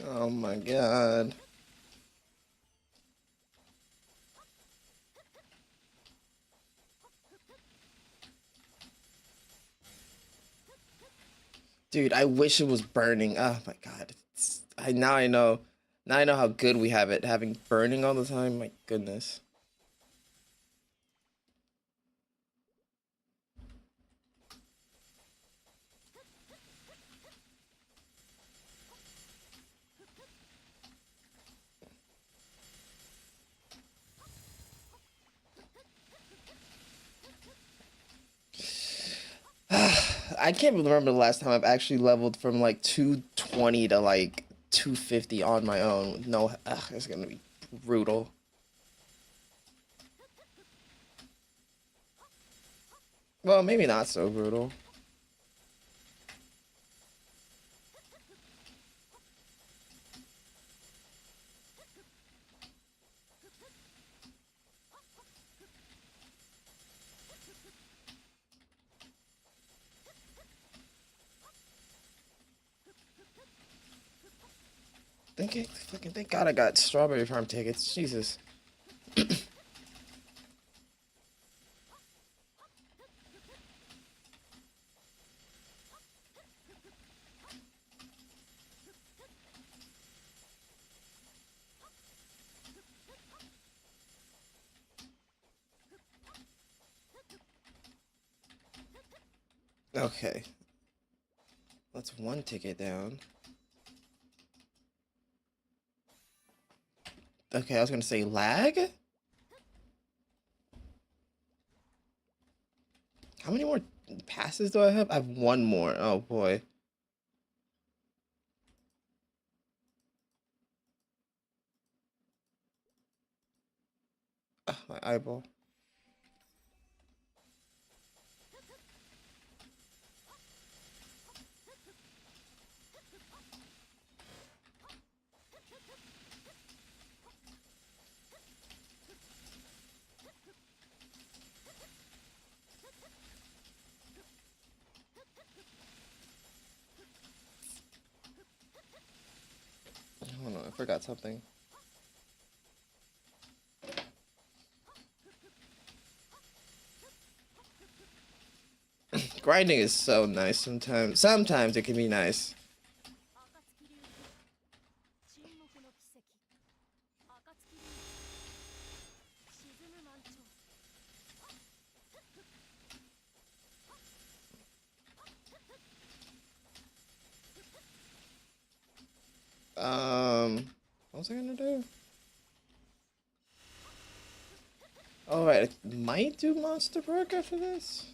Oh my god. Dude, I wish it was burning. Oh my god. Now I know. Now I know how good we have it, having burning all the time. My goodness. I can't remember the last time I've actually leveled from like 220 to like 250 on my own. No, it's gonna be brutal. Well, maybe not so brutal. Okay, fucking thank God I got Strawberry Farm tickets. Jesus. Okay. That's one ticket down. Okay, I was gonna say lag? How many more passes do I have? I have one more. Oh boy. Ah, my eyeball. Hold on, I forgot something. Grinding is so nice sometimes. Sometimes it can be nice. What was I gonna do? All right, I might do Monster Perk after this.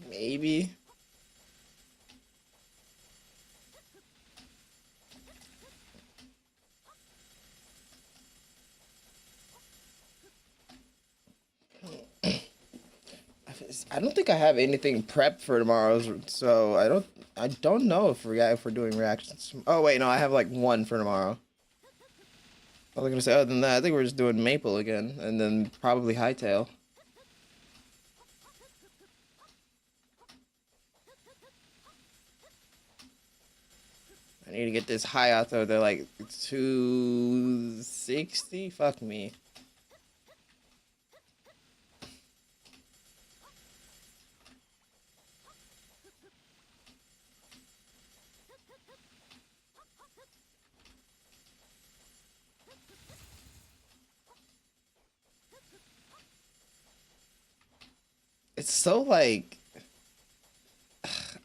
Maybe. I don't think I have anything prepped for tomorrow, so I don't know if we're doing reactions. Oh wait, no, I have like one for tomorrow. I was gonna say other than that, I think we're just doing Maple again, and then probably Hightail. I need to get this high out there. They're like 260. Fuck me. It's so like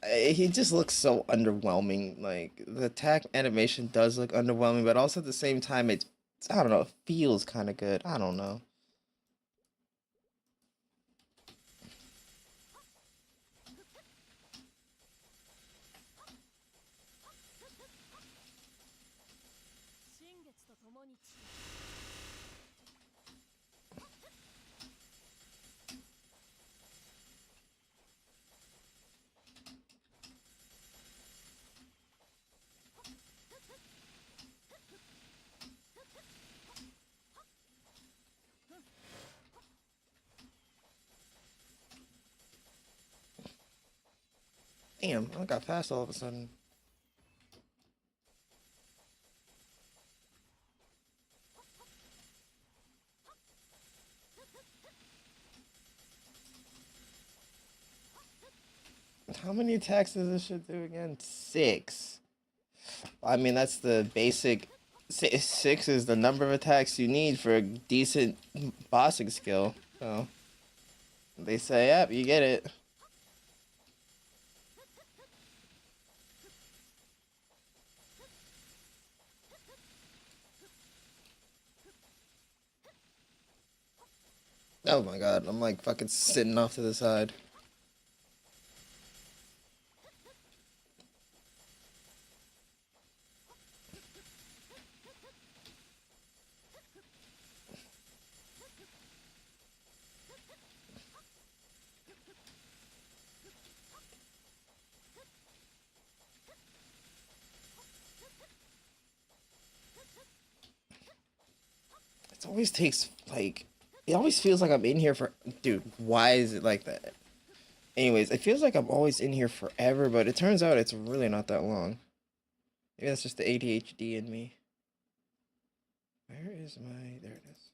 he just looks so underwhelming. Like the attack animation does look underwhelming, but also at the same time, I don't know, it feels kind of good. I don't know. Damn, I got fast all of a sudden. How many attacks does this shit do again? 6. I mean, that's the basic. 6 is the number of attacks you need for a decent bossing skill. So they say, yep, you get it. Oh my god, I'm like fucking sitting off to the side. It always takes like, it always feels like I'm in here for, dude, why is it like that? Anyways, it feels like I'm always in here forever, but it turns out it's really not that long. Maybe that's just the ADHD in me. Where is my, there it is.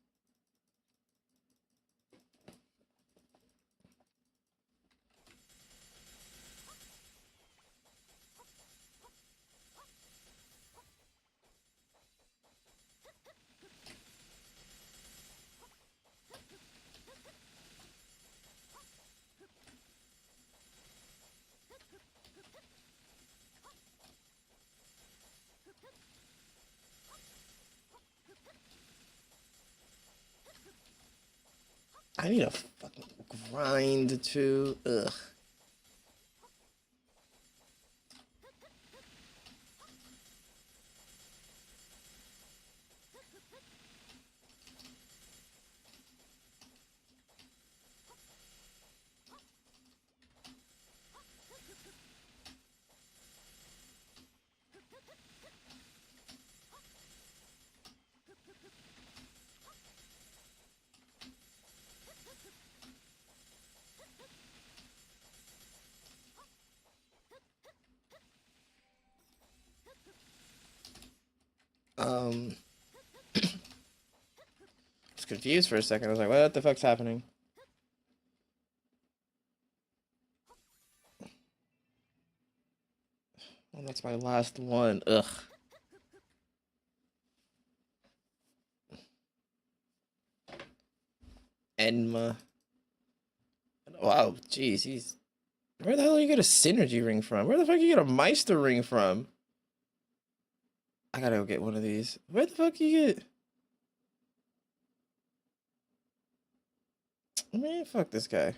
I need a fucking grind too. Ugh. I was confused for a second. I was like, what the fuck's happening? Oh, that's my last one. Ugh. Enma. Wow, jeez, he's... Where the hell you get a synergy ring from? Where the fuck you get a Meister ring from? I gotta go get one of these. Where the fuck you get... Man, fuck this guy.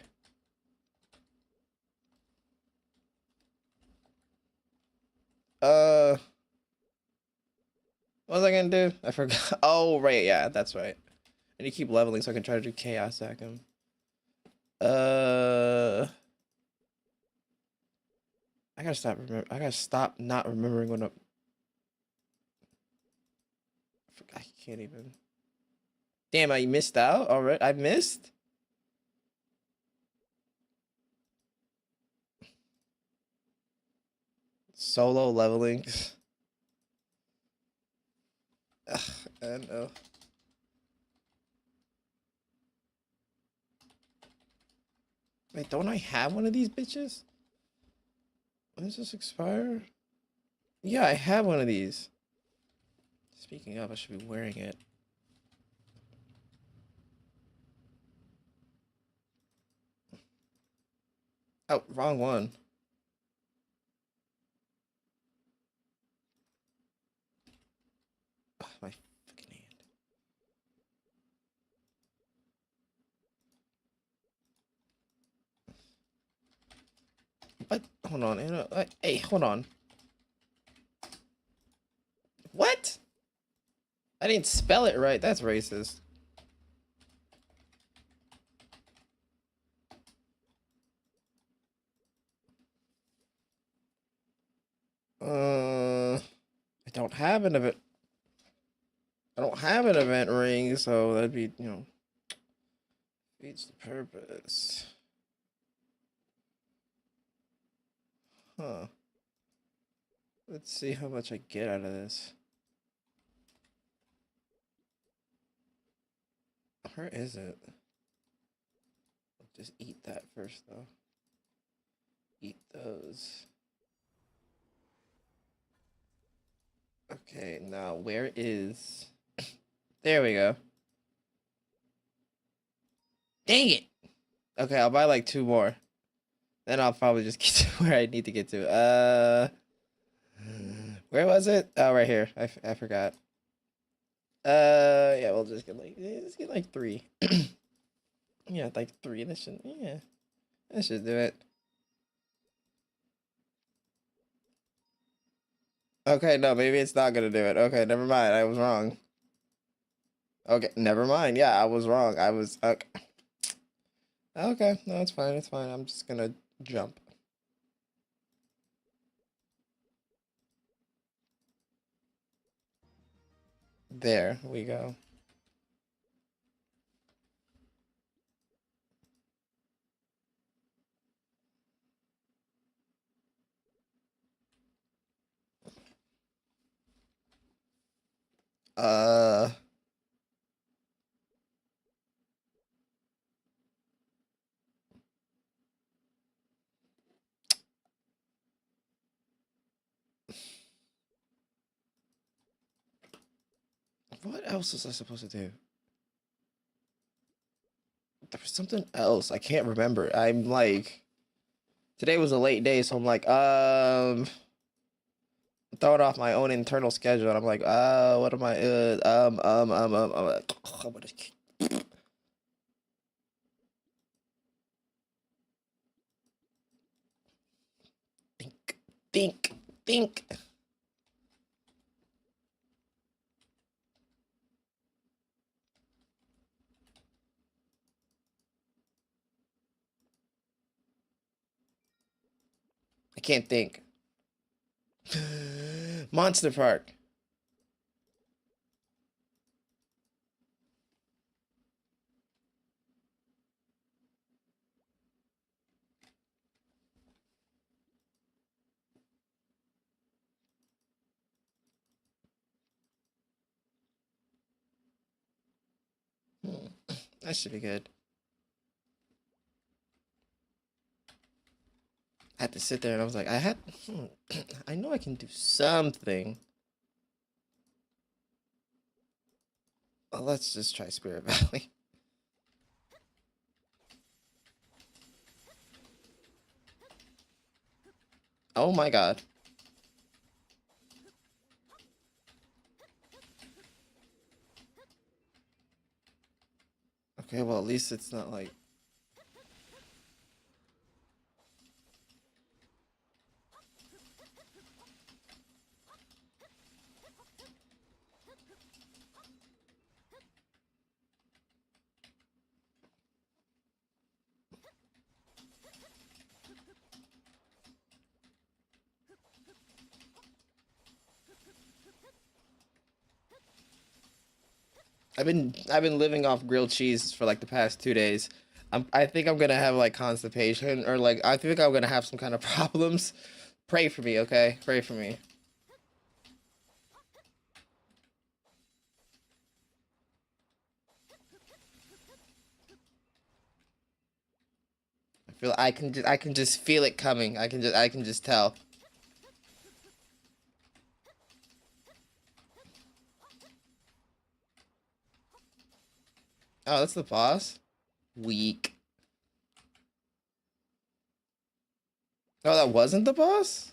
What was I gonna do? I forgot. Oh, right, yeah, that's right. I need to keep leveling so I can try to do Chaos Sack him. I gotta stop I gotta stop not remembering when I can't even. Damn, I missed out already. I missed? Solo leveling. Ugh, I know. Wait, don't I have one of these bitches? When does this expire? Yeah, I have one of these. Speaking of, I should be wearing it. Oh, wrong one. Oh, my fucking hand. What? Hold on. Hey, hold on. What? I didn't spell it right. That's racist. I don't have an event. I don't have an event ring, so that'd be, you know, defeats the purpose. Huh. Let's see how much I get out of this. Where is it? I'll just eat that first, though. Eat those. Okay, now where is... There we go. Dang it! Okay, I'll buy like 2 more. Then I'll probably just get to where I need to get to. Where was it? Oh, right here. I forgot. Yeah, we'll just get like 3. Yeah, like 3. This should, yeah. That should do it. Okay, no, maybe it's not gonna do it. Okay, never mind. I was wrong. Okay, never mind. Yeah, I was wrong. I was okay. Okay, no, it's fine. It's fine. I'm just gonna jump. There we go. Uh. What else was I supposed to do? There was something else. I can't remember. I'm like, today was a late day, so I'm like, throwing off my own internal schedule, and I'm like, what am I? I'm gonna think. I can't think. Monster Park. That should be good. I had to sit there and I was like, I know I can do something. Well, let's just try Spirit Valley. Oh my god. Okay, well, at least it's not like... I've been living off grilled cheese for like the past 2 days. I think I'm gonna have like constipation, or like I think I'm gonna have some kind of problems. Pray for me, okay? Pray for me. I can just feel it coming. I can just tell. Oh, that's the boss? Weak. Oh, that wasn't the boss?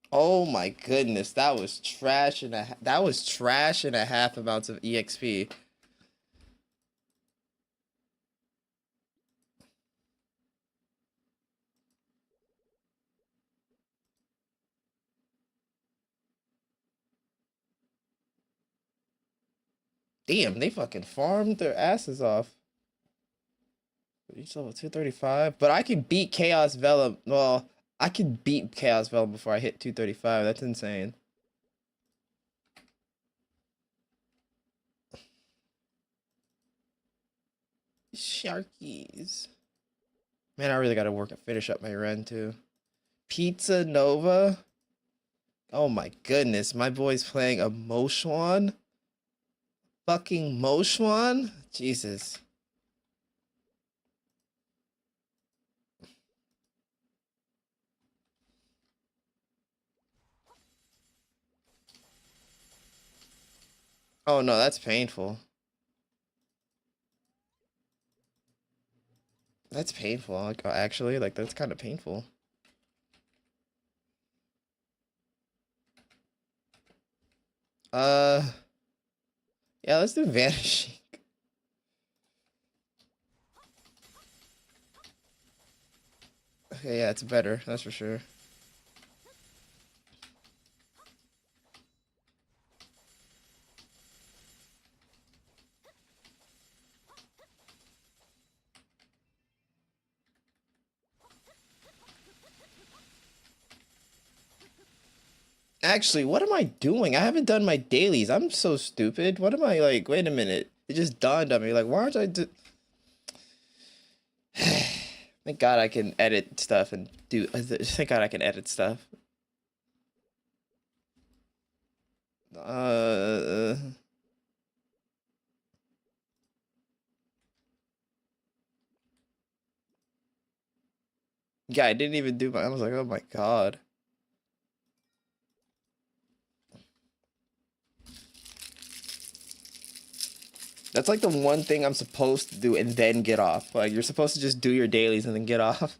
Oh my goodness, that was trash and that was trash and a half amounts of EXP. Damn, they fucking farmed their asses off. Each level 235, but I can beat Chaos Vellum. Well, I can beat Chaos Vellum before I hit 235. That's insane. Sharkies. Man, I really gotta work and finish up my run too. Pizza Nova. Oh my goodness, my boy's playing a Moshwan. Fucking Moshwan? Jesus. Oh no, that's painful. That's painful. Like, actually, like that's kind of painful. Yeah, let's do Vanishing. Okay, yeah, it's better, that's for sure. Actually, what am I doing? I haven't done my dailies. I'm so stupid. What am I like? Wait a minute. It just dawned on me. Like, why aren't I do... Thank God I can edit stuff and do. Thank God I can edit stuff. Yeah, I didn't even do my. I was like, oh my God. That's like the one thing I'm supposed to do and then get off. Like, you're supposed to just do your dailies and then get off.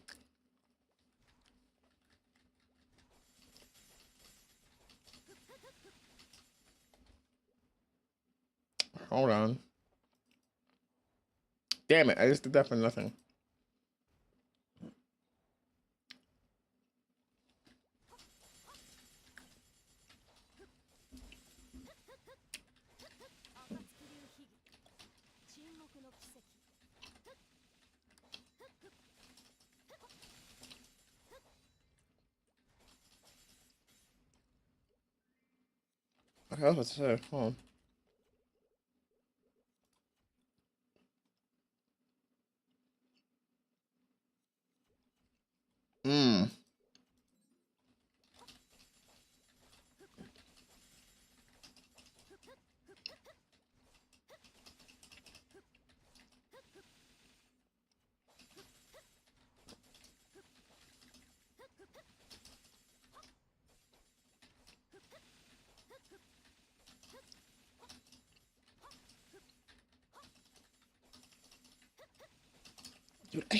Hold on. Damn it, I just did that for nothing. Okay, I was about to say, hold on. Hmm. Dude, I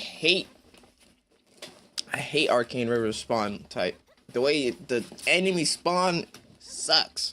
hate Arcane River spawn type. The way the enemy spawn sucks.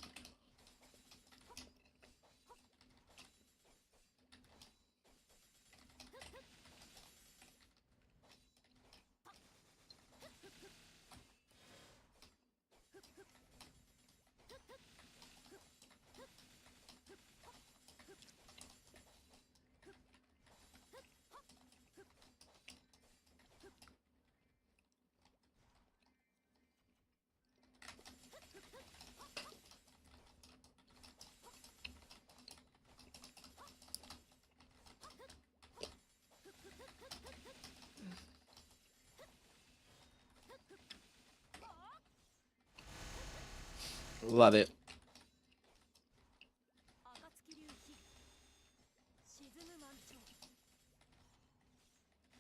Love it.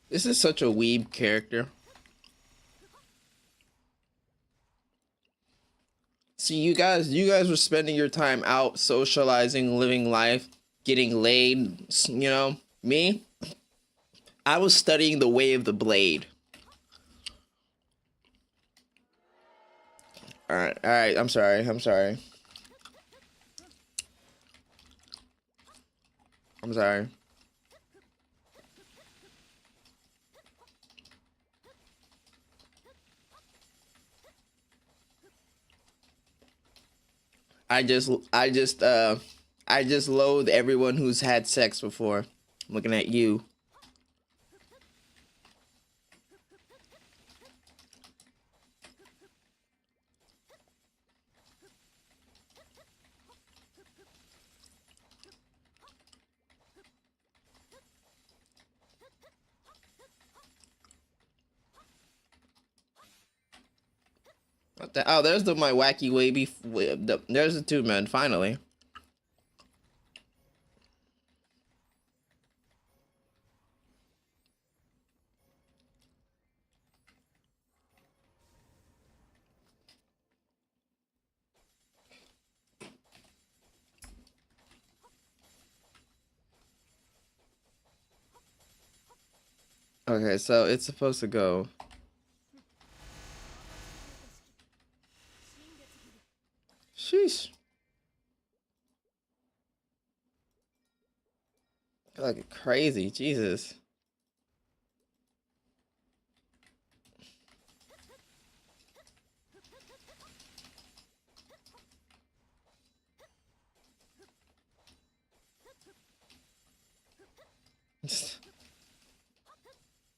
This is such a weeb character. See, you guys were spending your time out socializing, living life, getting laid, you know? Me? I was studying the way of the blade. Alright, I'm sorry. I'm sorry. I just loathe everyone who's had sex before. I'm looking at you. What the? Oh, there's my wacky wavy. There's the two men. Finally. Okay, so it's supposed to go. Sheesh. Like crazy, Jesus.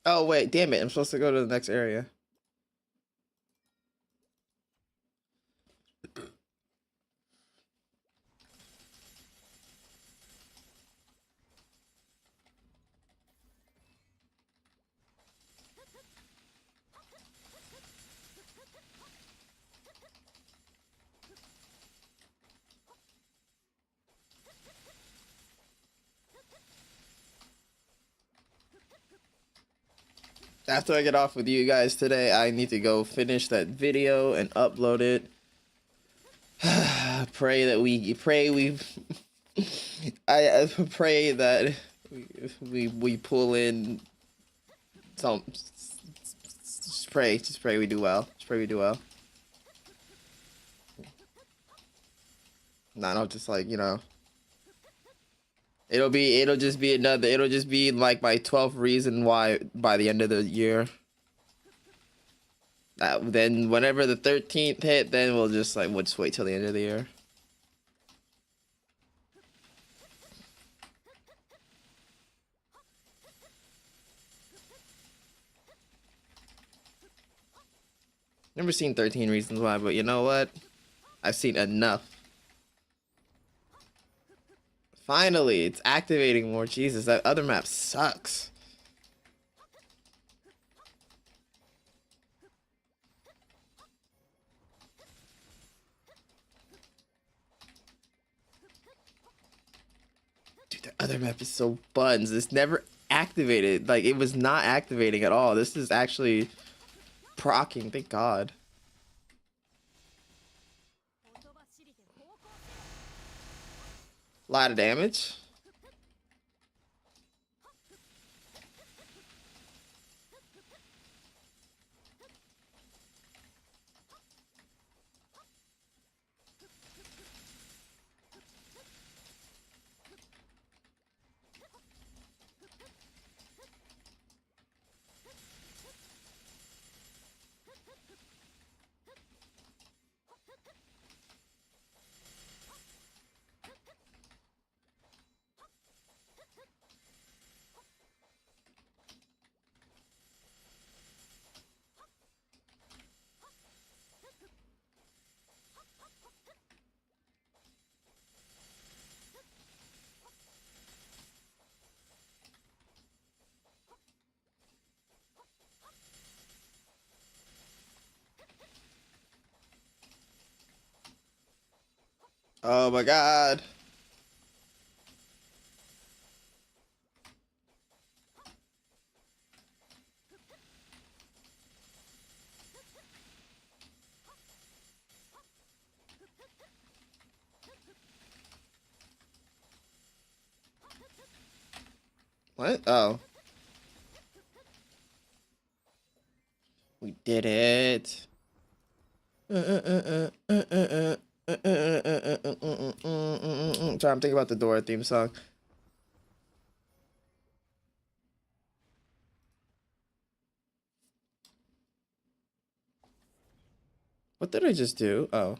Oh wait, damn it! I'm supposed to go to the next area. After I get off with you guys today, I need to go finish that video and upload it. Pray that we I pray that we pull in some. Just pray we do well. Just pray we do well. Not just like, you know. It'll just be like my 12th reason why by the end of the year. Then whenever the 13th hit, then we'll just wait till the end of the year. Never seen 13 Reasons Why, but you know what? I've seen enough. Finally, it's activating more. Jesus, that other map sucks. Dude, the other map is so buns. It's never activated. Like, it was not activating at all. This is actually procking, thank God. A lot of damage. Oh my God. What? Oh. We did it. Sorry, I'm thinking about the Dora theme song. What did I just do? Oh.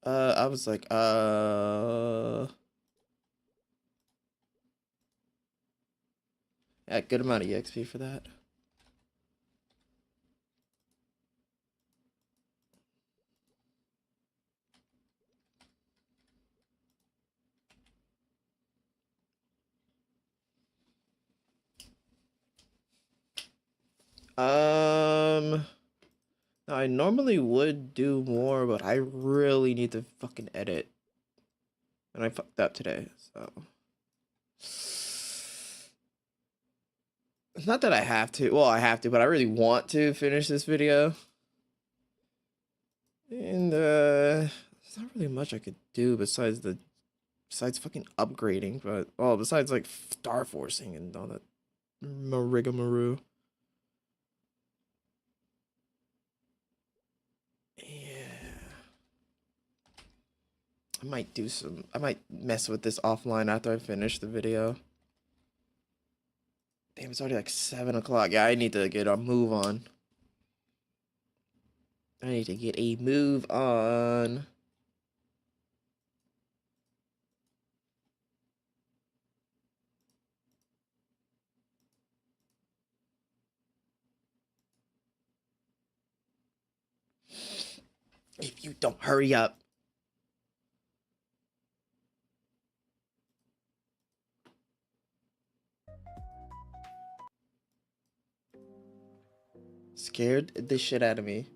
I was like, yeah, good amount of EXP for that. I normally would do more, but I really need to fucking edit. And I fucked up today, so. It's not that I have to. Well, I have to, but I really want to finish this video. And, there's not really much I could do besides fucking upgrading, but, well, besides, like, star forcing and all that marigamaroo. I might mess with this offline after I finish the video. Damn, it's already like 7 o'clock. Yeah, I need to get a move on. I need to get a move on. If you don't hurry up. Scared the shit out of me.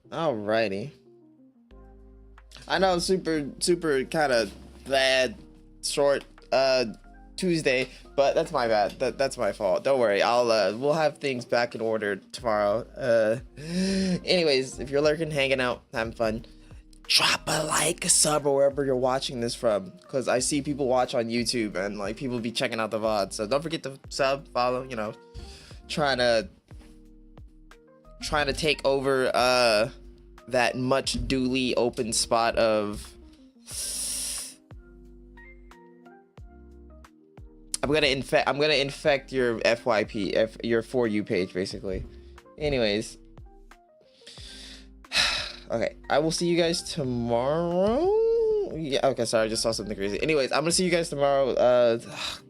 Alrighty. I know, super kind of bad, short Tuesday, but that's my bad. That's my fault. Don't worry. We'll have things back in order tomorrow. Anyways, if you're lurking, hanging out, having fun, drop a like, a sub, or wherever you're watching this from, because I see people watch on YouTube and like people be checking out the VOD. So don't forget to sub, follow. You know, trying to take over that much duly open spot of. I'm gonna infect your FYP, your For You page, basically. Anyways. Okay, I will see you guys tomorrow. Yeah, okay, sorry, I just saw something crazy. Anyways, I'm gonna see you guys tomorrow.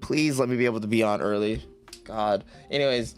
Please let me be able to be on early. God. Anyways,